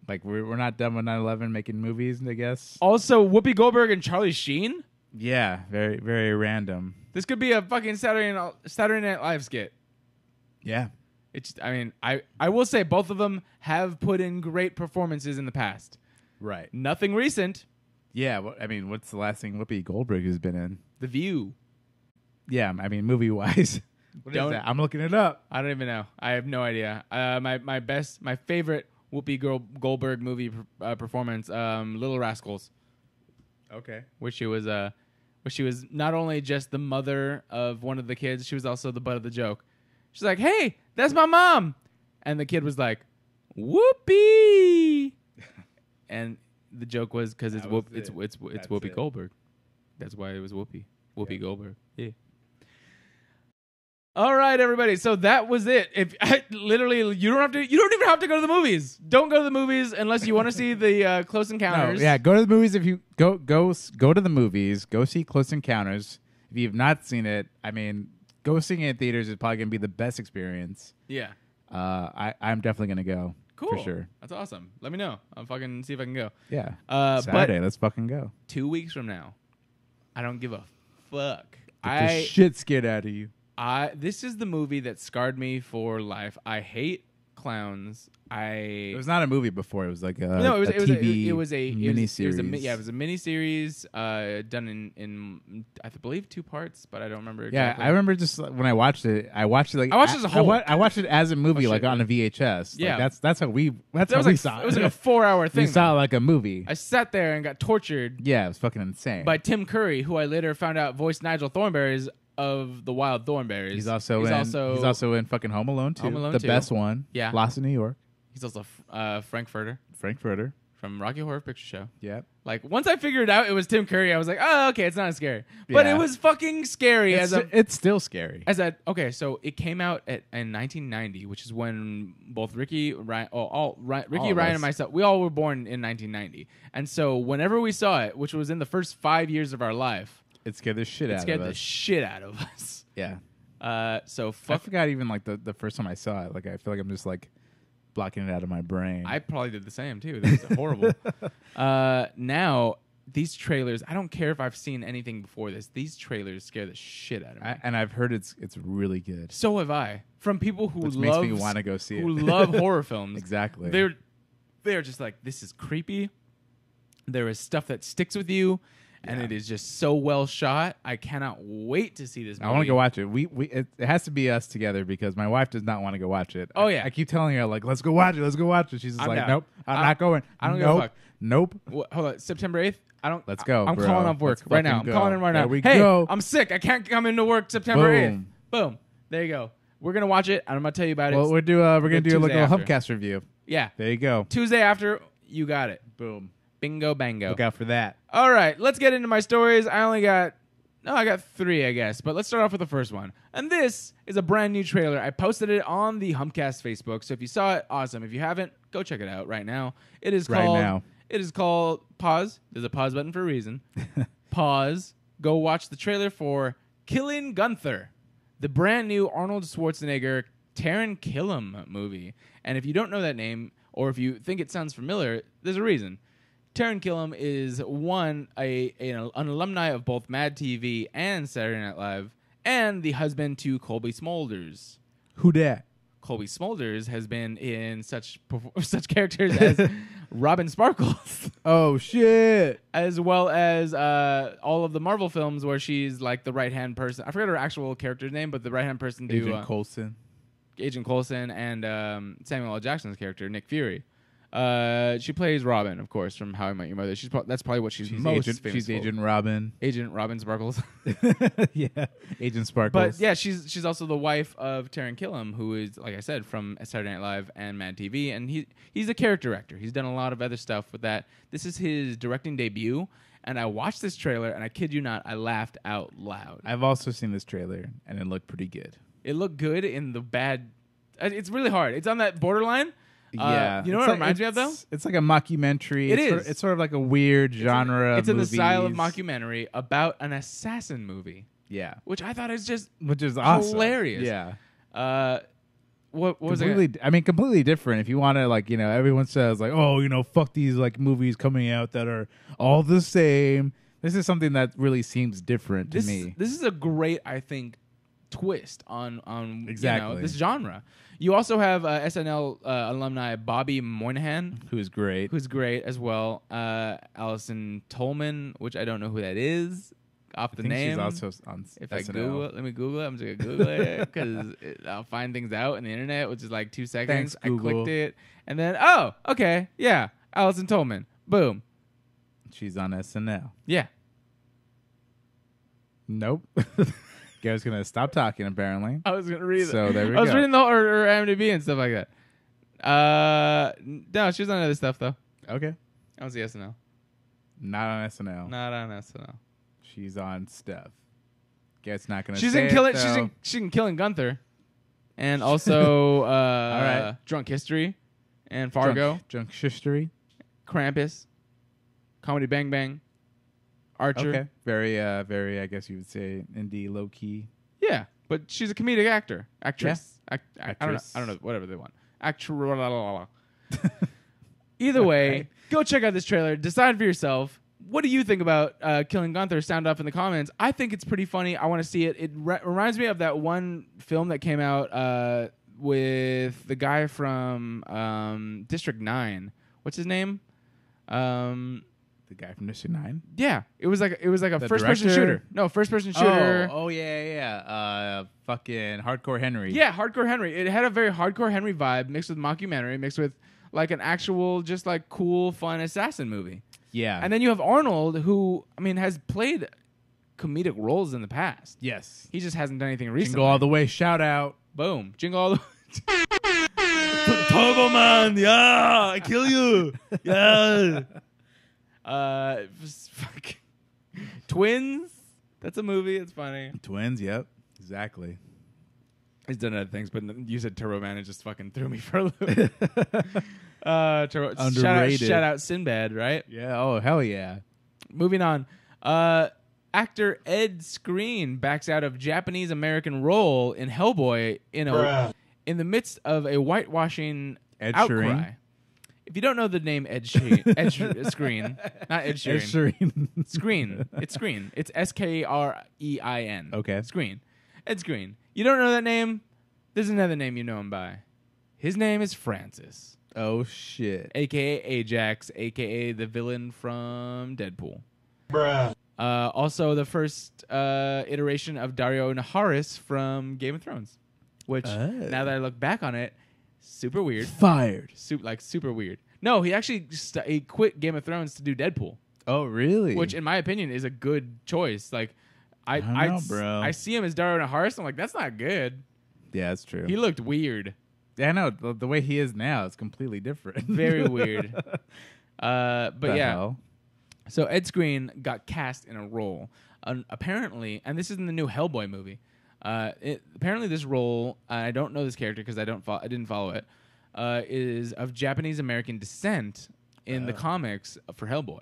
Like, we're not done with 9/11 making movies, I guess. Also, Whoopi Goldberg and Charlie Sheen? Yeah, very, very random. This could be a fucking Saturday Night Live skit. Yeah. It's. I mean, I will say both of them have put in great performances in the past. Right. Nothing recent. Yeah, what's the last thing Whoopi Goldberg has been in? The View. Yeah, I mean, movie-wise. What is that? I'm looking it up. I don't even know. I have no idea. My favorite Whoopi Goldberg movie performance, Little Rascals. Okay. Which she was where she was not only just the mother of one of the kids, she was also the butt of the joke. She's like, "Hey, that's my mom," and the kid was like, "Whoopee," and the joke was because it's Whoopi Goldberg. That's why it was Whoopi Goldberg. Yeah. All right, everybody. So that was it. If literally, you don't even have to go to the movies. Don't go to the movies unless you want to see the Close Encounters. No, yeah, go to the movies if you go to the movies. Go see Close Encounters. If you've not seen it, I mean, go seeing it in theaters is probably gonna be the best experience. Yeah. I'm definitely gonna go. Cool. For sure. That's awesome. Let me know. I'll fucking see if I can go. Yeah. But Saturday, let's fucking go. 2 weeks from now, I don't give a fuck. Get the shit scared out of you. This is the movie that scarred me for life. I hate clowns. It was not a movie before. It was like a TV it was a miniseries. It was a miniseries done in I believe 2 parts, but I don't remember exactly. Yeah, I remember just when I watched it like I watched it as a whole. I watched it as a movie, like on a VHS. Yeah, like, that's how we saw it. It was like a 4-hour thing. We saw it like a movie. I sat there and got tortured. Yeah, it was fucking insane. By Tim Curry, who I later found out voiced Nigel Thornberrys of the Wild Thornberrys. He's also in fucking Home Alone 2. Home Alone the 2. Best one. Yeah. Lost in New York. He's also Frankfurter from Rocky Horror Picture Show. Yep. Like, once I figured out it was Tim Curry, I was like, oh, okay, it's not as scary. But it was fucking scary. It's still scary. Okay, so it came out in 1990, which is when both Ricky, Ryan, and myself, we all were born in 1990. And so whenever we saw it, which was in the first 5 years of our life, it scared the shit out of us. It scared the shit out of us. Yeah. So I forgot even like the first time I saw it. Like, I feel like I'm just like blocking it out of my brain. I probably did the same too. That was horrible. Now these trailers, I don't care if I've seen anything before this. These trailers scare the shit out of me. And I've heard it's really good. So have I. From people who makes me want to go see it. Who love horror films. Exactly. They're just like, this is creepy. There is stuff that sticks with you. And it is just so well shot. I cannot wait to see this movie. I want to go watch it. It has to be us together because my wife does not want to go watch it. Oh, yeah. I keep telling her, like, let's go watch it. Let's go watch it. She's just like, nope, I'm not going. I don't give a fuck. Nope. Hold on. September 8th? Let's go, I'm bro. calling off work right now. I'm calling in right now. There we go. I'm sick. I can't come into work September 8th. Boom. There you go. We're going to watch it, and I'm going to tell you about it. Well, we're going to do like a Humpcast review. Yeah. There you go. Tuesday after, you got it. Boom. Bingo bango. Look out for that. All right, let's get into my stories. I got 3, I guess. But let's start off with the first one. And this is a brand new trailer. I posted it on the Humpcast Facebook. So if you saw it, awesome. If you haven't, go check it out right now. It is called pause. There's a pause button for a reason. Pause. Go watch the trailer for Killing Gunther, the brand new Arnold Schwarzenegger Taron Killam movie. And if you don't know that name, or if you think it sounds familiar, there's a reason. Taron Killam is an alumni of both Mad TV and Saturday Night Live, and the husband to Colby Smulders. Who dat? Colby Smulders has been in such characters as Robin Sparkles. Oh shit! As well as all of the Marvel films where she's like the right-hand person. I forgot her actual character's name, but the right-hand person to Agent Coulson, and Samuel L. Jackson's character, Nick Fury. She plays Robin, of course, from How I Met Your Mother. That's probably what she's most famous for. She's Agent Robin. Agent Robin Sparkles. Yeah, Agent Sparkles. But yeah, she's also the wife of Taron Killam, who is, like I said, from Saturday Night Live and Mad TV, and he's a character actor. He's done a lot of other stuff with that. This is his directing debut, and I watched this trailer, and I kid you not, I laughed out loud. I've also seen this trailer, and it looked pretty good. It looked good in the bad. It's really hard. It's on that borderline. Yeah, you know what it reminds me of though? It's like a mockumentary. It's sort of like a weird genre. It's in the style of mockumentary about an assassin movie. Yeah, which I thought is awesome. Hilarious. Yeah. What was it? I mean, completely different. If you want to, everyone says fuck these movies coming out that are all the same. This is something that really seems different to me. This is a great, I think, twist on exactly this genre. You also have SNL alumni Bobby Moynihan, who's great as well. Allison Tolman, which I don't know who that is off the name. She's also on SNL. Let me Google it. I'm just gonna Google it because I'll find things out on the internet, which is like 2 seconds. Thanks, Google. I clicked it, and then okay, yeah, Allison Tolman. Boom. She's on SNL. Yeah. Nope. Gary's gonna stop talking. Apparently, I was gonna read it. So there we I was go. reading the her IMDb and stuff like that. No, she was on other stuff though. Okay. I was the SNL. Not on SNL. Not on SNL. She's on stuff. Gary's not gonna. She's say in it, Killing. though. She's in Killing Gunther, and also right. Drunk History, and Fargo, Drunk History. Krampus, Comedy Bang Bang, Archer. Okay. Very. I guess you would say indie, low key. Yeah, but she's a comedic actress. Yeah. I don't know. Whatever they want. Either way, go check out this trailer. Decide for yourself. What do you think about Killing Gunther? Sound off in the comments. I think it's pretty funny. I want to see it. It reminds me of that one film that came out with the guy from District 9. What's his name? The guy from District 9. Yeah, it was like a The first-person director? shooter. No, first-person shooter. Oh yeah. Fucking Hardcore Henry. Yeah, Hardcore Henry. It had a very Hardcore Henry vibe mixed with mockumentary, mixed with like an actual, just like cool, fun assassin movie. Yeah. And then you have Arnold, who, I mean, has played comedic roles in the past. yes. He just hasn't done anything recently. Jingle all the way. Shout out. Boom. Jingle all the way. Turbo Man. Yeah. I kill you. Yeah. Fuck. Twins. That's a movie. It's funny. Twins. Yep. Exactly. He's done other things, but you said Turbo Man, it just fucking threw me for a loop. Underrated. Shout out Sinbad, right? Yeah. Oh hell yeah. Moving on. Actor Ed Skrein backs out of Japanese American role in Hellboy in the midst of a whitewashing Ed outcry. Sheeran? If you don't know the name Ed Skrein, not Ed Sheeran. Ed Sheeran. Screen. It's Screen. It's Skrein. Okay. Screen. Ed Skrein. You don't know that name? There's another name you know him by. His name is Francis, Oh shit. a.k.a. Ajax, a.k.a. the villain from Deadpool. Also, the first iteration of Dario Naharis from Game of Thrones, which, now that I look back on it, super weird. Fired. Super weird. No, he actually he quit Game of Thrones to do Deadpool, Oh really? which, in my opinion, is a good choice. Like, I don't know, bro. I see him as Dario Naharis. I'm like, that's not good. Yeah, that's true. He looked weird. Yeah, I know. The way he is now is completely different. Very weird. But The yeah. hell? So Ed Skrein got cast in a role. Apparently, and this is in the new Hellboy movie. Apparently, this role, I don't know this character because I didn't follow it, is of Japanese American descent in the comics for Hellboy.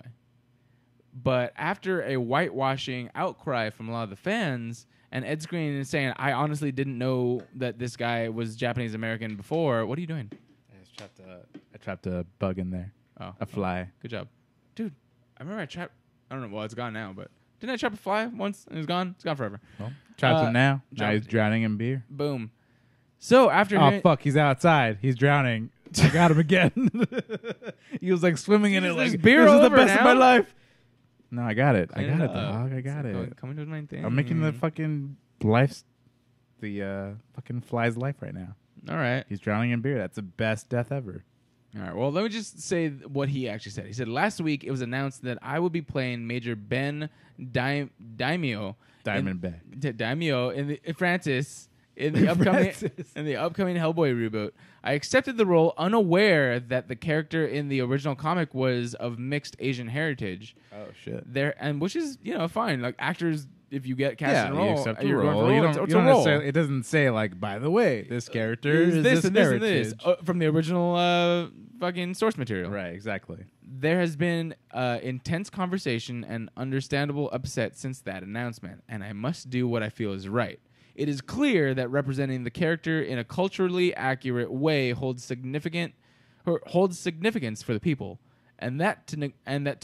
But after a whitewashing outcry from a lot of the fans, and Ed Skrein is saying, I honestly didn't know that this guy was Japanese American before. What are you doing? I trapped a bug in there. Oh, A fly. good job. Dude, I remember I trapped, I don't know, well, it's gone now, but didn't I trap a fly once and it was gone? It's gone forever. Well, trapped him now. Now dropped he's it. drowning in beer. Boom. So after Oh hearing- fuck, he's outside. He's drowning. I got him again. He was like swimming in it There's like beer this is all the over best of my now? life. No, I got it. I Clean got it it, up. dog. I got it. Coming to my thing. I'm making the fucking life, the fucking fly's life right now. All right. He's drowning in beer. That's the best death ever. All right. Well, let me just say what he actually said. He said, last week it was announced that I will be playing Major Ben Daimyo. Daimyo in the Francis in the upcoming Hellboy reboot. I accepted the role unaware that the character in the original comic was of mixed Asian heritage. Oh shit. Which is, fine. Like, actors, if you get cast in a role, you accept the you're going for role. a You role. don't, It's you a don't role. necessarily. It doesn't say like, by the way, this character is this and this and heritage. this from the original fucking source material. Right, exactly. There has been intense conversation and understandable upset since that announcement, and I must do what I feel is right. It is clear that representing the character in a culturally accurate way holds significance for the people, and that to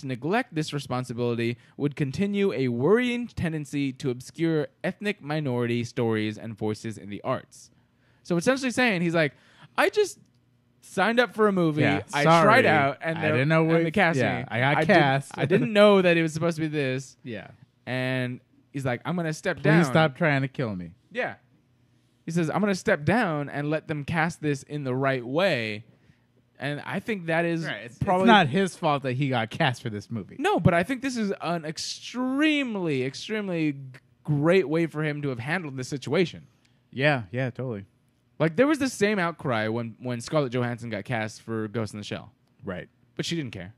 neglect this responsibility would continue a worrying tendency to obscure ethnic minority stories and voices in the arts. So essentially saying, he's like, I just signed up for a movie. Yeah, I sorry. tried out, and I didn't know and they cast yeah, me. I got cast. I didn't know that it was supposed to be this. Yeah. And he's like, I'm gonna step down. Please stop trying to kill me. Yeah. He says, I'm gonna step down and let them cast this in the right way. And I think that is probably It's not his fault that he got cast for this movie. No, but I think this is an extremely, extremely great way for him to have handled this situation. Yeah, totally. Like, there was the same outcry when Scarlett Johansson got cast for Ghost in the Shell. Right. But she didn't care.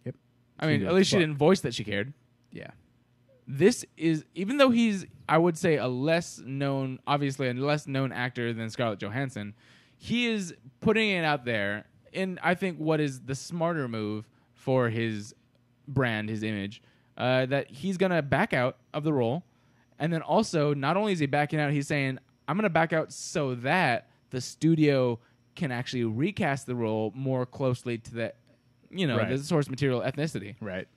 Yep. I mean, at least she didn't voice that she cared. Yeah. This is, even though he's, I would say, obviously a less known actor than Scarlett Johansson, he is putting it out there in, I think, what is the smarter move for his brand, his image, that he's going to back out of the role. And then also, not only is he backing out, he's saying, I'm going to back out so that the studio can actually recast the role more closely to the, the source material ethnicity. Right.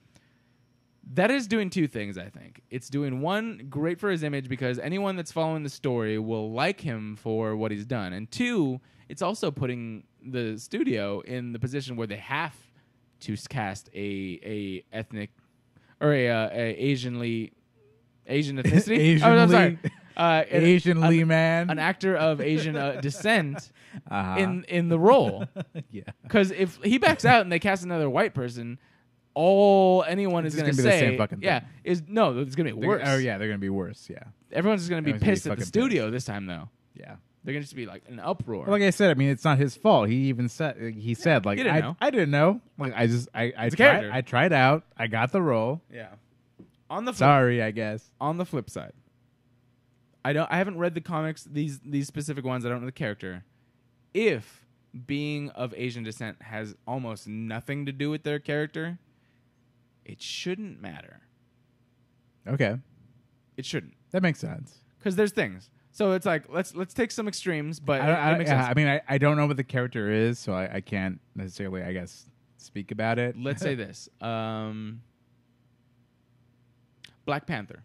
That is doing two things, I think. It's doing, one, great for his image because anyone that's following the story will like him for what he's done. And two, it's also putting the studio in the position where they have to cast a ethnic or a Asian ethnicity. I'm sorry. Asian man. An actor of Asian descent in the role. Yeah. Because if he backs out and they cast another white person, all anyone is going to say, the same fucking thing. it's going to be worse. They're going to be worse. Yeah. Everyone's just going to be pissed at the studio this time, though. Yeah. They're going to just be like an uproar. Well, like I said, I mean, it's not his fault. He even said, like, I didn't know. Like, I tried out. I got the role. Yeah. On the flip, sorry, I guess. On the flip side, I haven't read the comics, these specific ones. I don't know the character. If being of Asian descent has almost nothing to do with their character, it shouldn't matter. Okay. It shouldn't. That makes sense. Because there's things. So it's like, let's take some extremes, but it makes sense. I mean, I don't know what the character is, so I can't necessarily, I guess, speak about it. Let's say this. Black Panther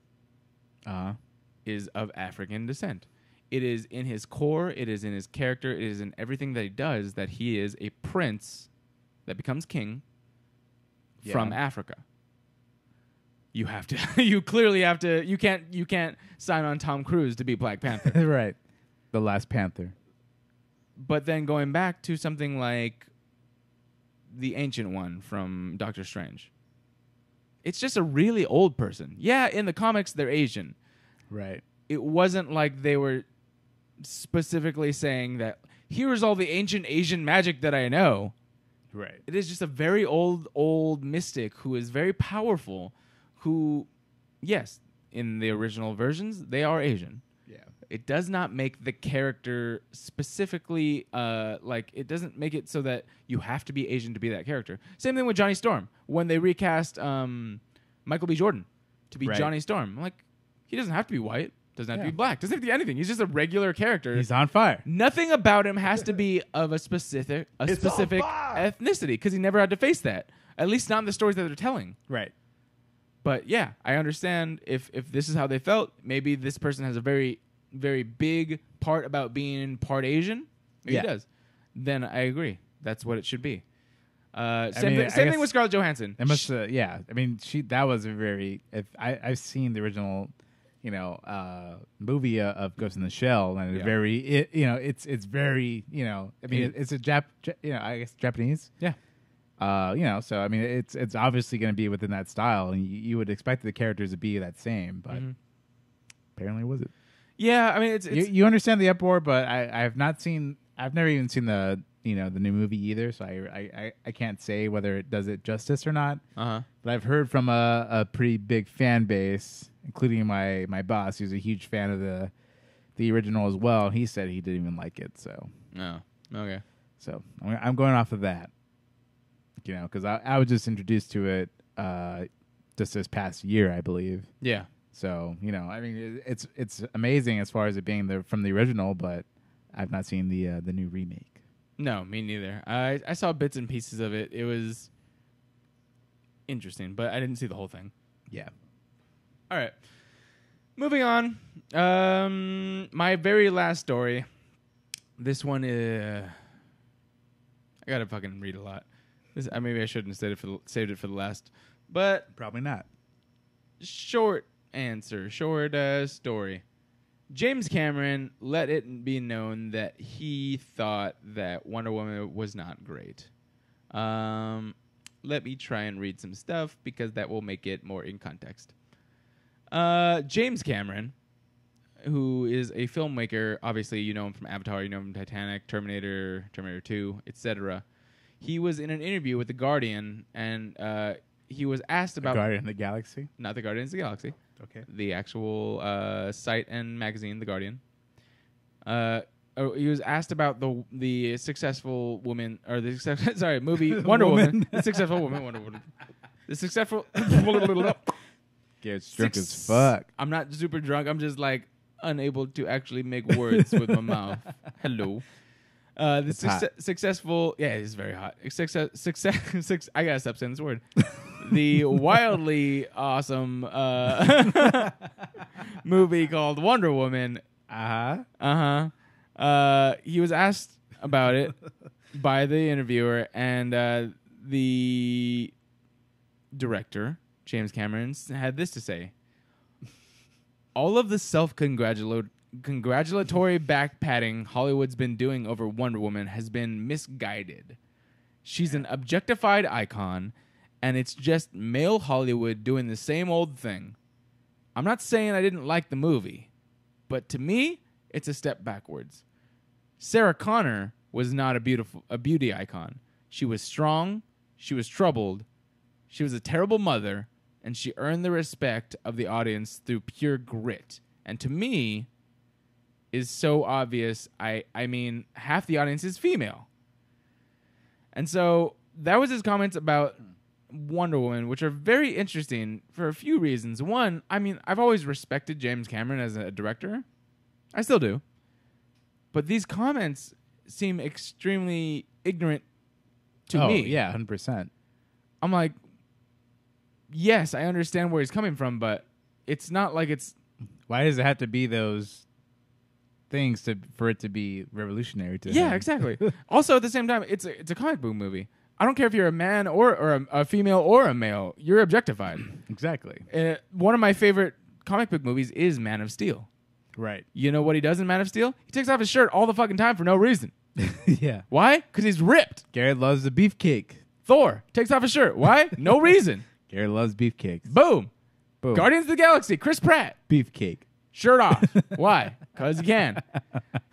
is of African descent. It is in his core, it is in his character, it is in everything that he does that he is a prince that becomes king from Africa. You have to you clearly have to you can't sign on Tom Cruise to be Black Panther. Right. The last Panther. But then going back to something like the Ancient One from Doctor Strange. It's just a really old person. Yeah, in the comics they're Asian. Right. It wasn't like they were specifically saying that here's all the ancient Asian magic that I know. Right. It is just a very old mystic who is very powerful, who, yes, in the original versions, they are Asian. Yeah. It does not make the character specifically, it doesn't make it so that you have to be Asian to be that character. Same thing with Johnny Storm. When they recast Michael B. Jordan to be Johnny Storm, I'm like, he doesn't have to be white. Doesn't have to be black. Doesn't have to be anything. He's just a regular character. He's on fire. Nothing about him has to be of a specific ethnicity because he never had to face that. At least not in the stories that they're telling. Right. But yeah, I understand if this is how they felt. Maybe this person has a very, very big part about being part Asian. Maybe he does. Then I agree. That's what it should be. Same thing with Scarlett Johansson. It must. I mean, that was a very. I've seen the original, movie of Ghost in the Shell, and it's very. It's very. I mean, it's a I guess Japanese. Yeah. So I mean, it's obviously going to be within that style, and you would expect the characters to be that same, but apparently, was it? Yeah, I mean, it's you understand the uproar, but I've never even seen the the new movie either, so I can't say whether it does it justice or not. But I've heard from a pretty big fan base, including my boss, who's a huge fan of the original as well. He said he didn't even like it. So okay. So I'm going off of that, because I was just introduced to it just this past year, I believe. Yeah. So I mean, it's amazing as far as it being from the original, but I've not seen the new remake. No, me neither. I saw bits and pieces of it. It was interesting, but I didn't see the whole thing. Yeah. All right. Moving on. My very last story. This one is... I gotta fucking read a lot. Maybe I shouldn't have saved it for the last. But... Probably not. Short answer. Short story. James Cameron let it be known that he thought that Wonder Woman was not great. Let me try and read some stuff because that will make it more in context. James Cameron, who is a filmmaker, obviously you know him from Avatar, you know him from Titanic, Terminator 2, etc. He was in an interview with The Guardian, and he was asked about Guardian of the Galaxy. not the Guardians of the Galaxy, Okay. the actual site and magazine, The Guardian. He was asked about the successful woman, or the movie Wonder Woman. The successful woman, Wonder Woman. The successful. Garrett's drunk as fuck. I'm not super drunk. I'm just like unable to actually make words with my mouth. Hello. Successful. Yeah, it's very hot. Success. I gotta stop saying this word. The wildly awesome movie called Wonder Woman. He was asked about it by the interviewer, and the director, James Cameron, had this to say. All of the self-congratulatory back-patting Hollywood's been doing over Wonder Woman has been misguided. She's an objectified icon, and it's just male Hollywood doing the same old thing. I'm not saying I didn't like the movie, but to me, it's a step backwards. Sarah Connor was not a beauty icon. She was strong, she was troubled, she was a terrible mother, and she earned the respect of the audience through pure grit. And to me, is so obvious. I mean, half the audience is female. And so that was his comments about Wonder Woman, which are very interesting for a few reasons. One, I mean, I've always respected James Cameron as a director. I still do. But these comments seem extremely ignorant to me. Yeah, 100%. I'm like, yes, I understand where he's coming from, but it's not like it's... Why does it have to be those things for it to be revolutionary to him? Yeah, exactly. Also, at the same time, it's a comic book movie. I don't care if you're a man or a female or a male. You're objectified. Exactly. One of my favorite comic book movies is Man of Steel. Right. You know what he does in Man of Steel? He takes off his shirt all the fucking time for no reason. Yeah. Why? Because he's ripped. Garrett loves the beefcake. Thor takes off his shirt. Why? No reason. Garrett loves beefcakes. Boom. Boom. Guardians of the Galaxy, Chris Pratt. Beefcake. Shirt off. Why? Because you can.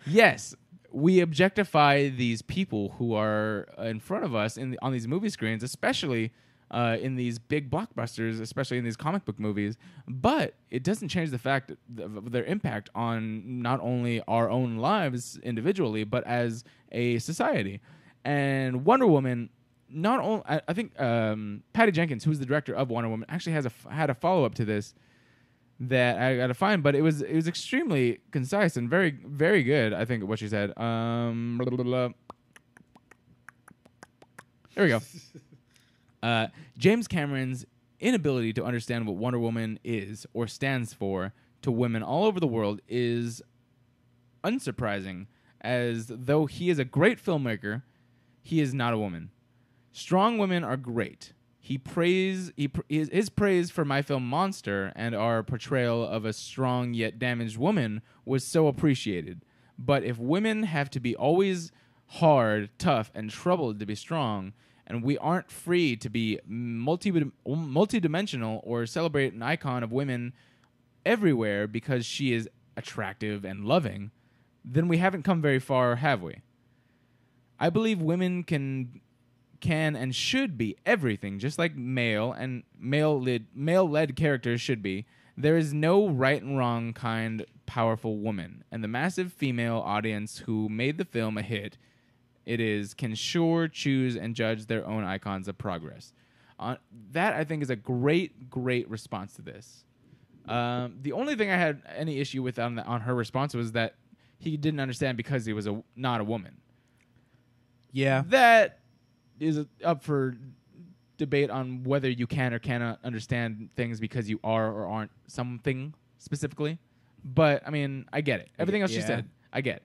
Yes, we objectify these people who are in front of us on these movie screens, especially in these big blockbusters, especially in these comic book movies. But it doesn't change the fact of their impact on not only our own lives individually, but as a society. And Wonder Woman, not only I think Patty Jenkins, who's the director of Wonder Woman, actually had a follow up to this that I got to find, but it was extremely concise and very, very good. I think what she said. There we go. James Cameron's inability to understand what Wonder Woman is or stands for to women all over the world is unsurprising, as though he is a great filmmaker, he is not a woman. Strong women are great. His praise for my film Monster and our portrayal of a strong yet damaged woman was so appreciated. But if women have to be always hard, tough, and troubled to be strong, and we aren't free to be multidimensional or celebrate an icon of women everywhere because she is attractive and loving, then we haven't come very far, have we? I believe women can and should be everything, just like male-led characters should be. There is no right and wrong kind powerful woman, and the massive female audience who made the film a hit can sure choose and judge their own icons of progress. That, I think, is a great, great response to this. The only thing I had any issue with on her response was that he didn't understand because he was not a woman. Yeah. That is up for debate on whether you can or cannot understand things because you are or aren't something specifically. But, I mean, I get it. Everything else she said, I get.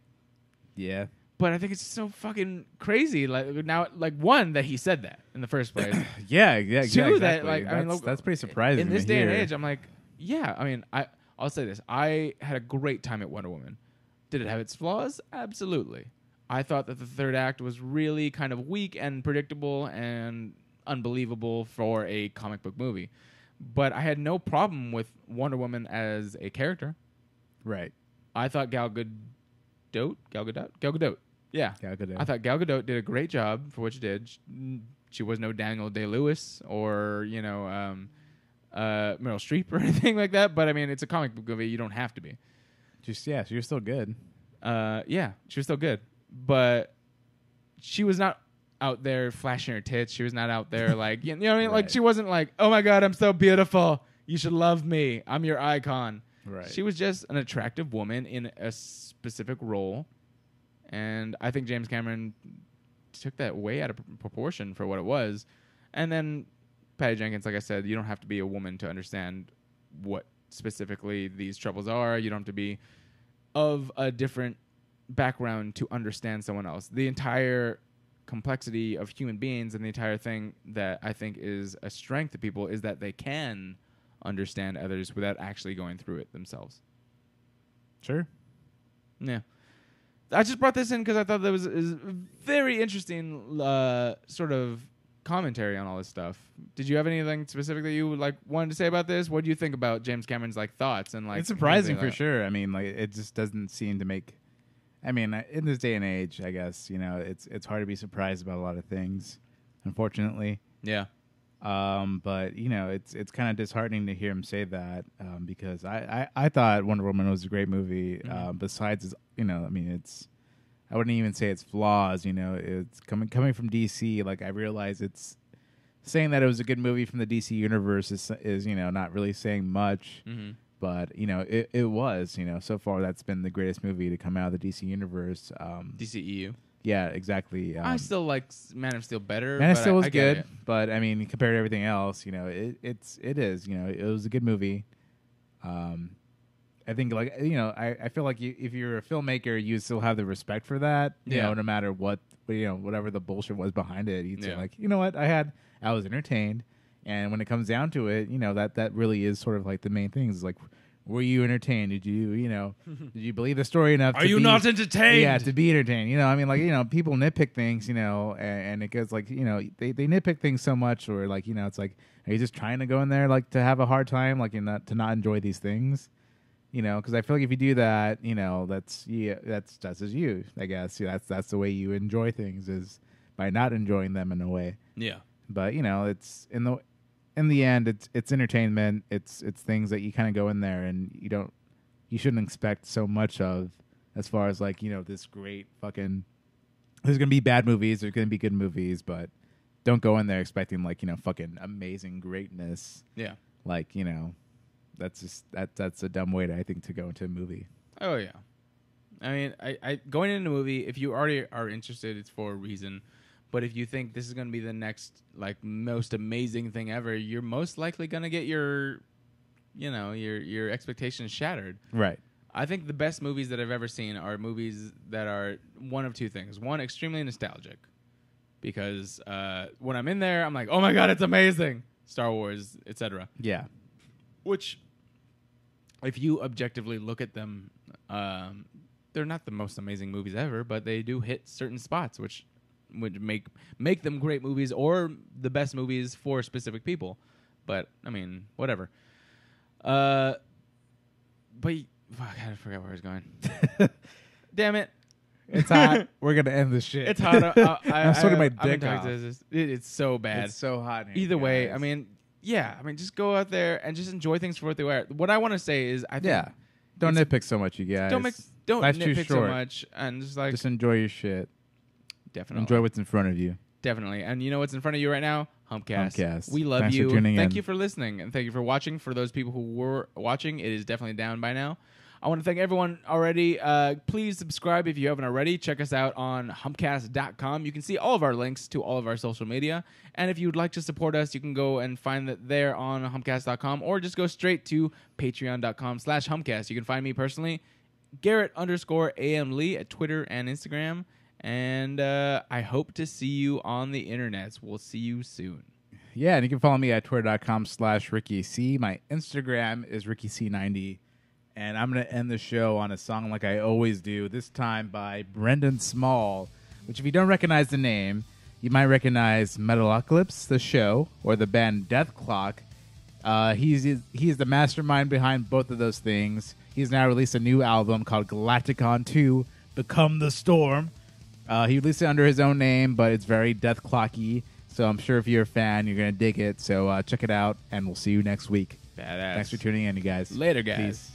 Yeah. But I think it's so fucking crazy. One, that he said that in the first place. Yeah, Two, exactly. that that's pretty surprising. In this day and age, I'm like, yeah. I mean, I'll say this: I had a great time at Wonder Woman. Did it have its flaws? Absolutely. I thought that the third act was really kind of weak and predictable and unbelievable for a comic book movie. But I had no problem with Wonder Woman as a character. Right. I thought Gal Gadot. Yeah. Gal Gadot. I thought Gal Gadot did a great job for what she did. She was no Daniel Day-Lewis or, Meryl Streep or anything like that. But, I mean, it's a comic book movie. You don't have to be. She was still good. Yeah, she was still good. But she was not out there flashing her tits. She was not out there like, you know what I mean? Right. Like, she wasn't like, oh, my God, I'm so beautiful. You should love me. I'm your icon. Right. She was just an attractive woman in a specific role. And I think James Cameron took that way out of proportion for what it was. And then Patty Jenkins, like I said, you don't have to be a woman to understand what specifically these troubles are. You don't have to be of a different background to understand someone else. The entire complexity of human beings and the entire thing that I think is a strength to people is that they can understand others without actually going through it themselves. Sure. Yeah. I just brought this in because I thought that was very interesting sort of commentary on all this stuff. Did you have anything specific that you wanted to say about this? What do you think about James Cameron's thoughts and It's surprising for sure. I mean, it just doesn't seem to make. I mean, in this day and age, I guess it's hard to be surprised about a lot of things, unfortunately. Yeah. But it's kind of disheartening to hear him say that because I thought Wonder Woman was a great movie. Mm-hmm. Besides, I wouldn't even say it's flaws. It's coming from DC. Like I realize it's saying that it was a good movie from the DC universe is not really saying much. Mm-hmm. But it was. So far that's been the greatest movie to come out of the DC universe. DCEU. Yeah, exactly. I still like Man of Steel better. Man of but Steel was I get good, it. but I mean, compared to everything else, it is. It was a good movie. I think I feel like if you're a filmmaker, you still have the respect for that. You know, no matter what, whatever the bullshit was behind it, you'd say like, you know what, I was entertained, and when it comes down to it, that really is sort of like the main thing. Is like, were you entertained? Did you, did you believe the story enough? Are you not entertained? Yeah, to be entertained. I mean, people nitpick things, and it goes like, they nitpick things so much, or like, it's like, are you just trying to go in there like to have a hard time, like to not enjoy these things? Because I feel like if you do that, that's as you, I guess. That's the way you enjoy things is by not enjoying them in a way. Yeah. But it's in the end, it's entertainment. It's things that you kind of go in there and you shouldn't expect so much of, as far as like this great fucking. There's gonna be bad movies. There's gonna be good movies, but don't go in there expecting like fucking amazing greatness. Yeah. Like that's just that's a dumb way I think to go into a movie. Oh yeah. I mean, I going into a movie, if you already are interested, it's for a reason. But if you think this is going to be the next, most amazing thing ever, you're most likely going to get your expectations shattered. Right. I think the best movies that I've ever seen are movies that are one of two things. One, extremely nostalgic. Because when I'm in there, I'm like, oh my God, it's amazing. Star Wars, etc. Yeah. Which, if you objectively look at them, they're not the most amazing movies ever, but they do hit certain spots, which would make them great movies or the best movies for specific people. But I mean, whatever. But I forgot where I was going. Damn it! It's hot. We're gonna end this shit. It's hot. I'm sort of my dick off. It's so bad. It's so hot. In here, Either way, guys. I mean, just go out there and just enjoy things for what they are. What I want to say is, I think don't nitpick so much, you guys. Don't Life's too nitpick so short. much, and just enjoy your shit. Definitely Enjoy what's in front of you. Definitely. And you know what's in front of you right now? Humpcast. Humpcast. We love Thanks you. for tuning Thank in. you for listening. And thank you for watching. For those people who were watching, it is definitely down by now. I want to thank everyone already. Please subscribe if you haven't already. Check us out on humcast.com. You can see all of our links to all of our social media. And if you would like to support us, you can go and find that there on humcast.com or just go straight to patreon.com/humcast. You can find me personally, Garrett_AM Lee at Twitter and Instagram. And I hope to see you on the internets. We'll see you soon. Yeah, and you can follow me at twitter.com/RickyC. My Instagram is RickyC90. And I'm going to end the show on a song like I always do, this time by Brendan Small, which if you don't recognize the name, you might recognize Metalocalypse, the show, or the band Death Clock, He's the mastermind behind both of those things. He's now released a new album called Galacticon 2, Become the Storm. He released it under his own name, but it's very Death Clocky. So I'm sure if you're a fan, you're going to dig it. So check it out, and we'll see you next week. Badass. Thanks for tuning in, you guys. Later, guys. Peace.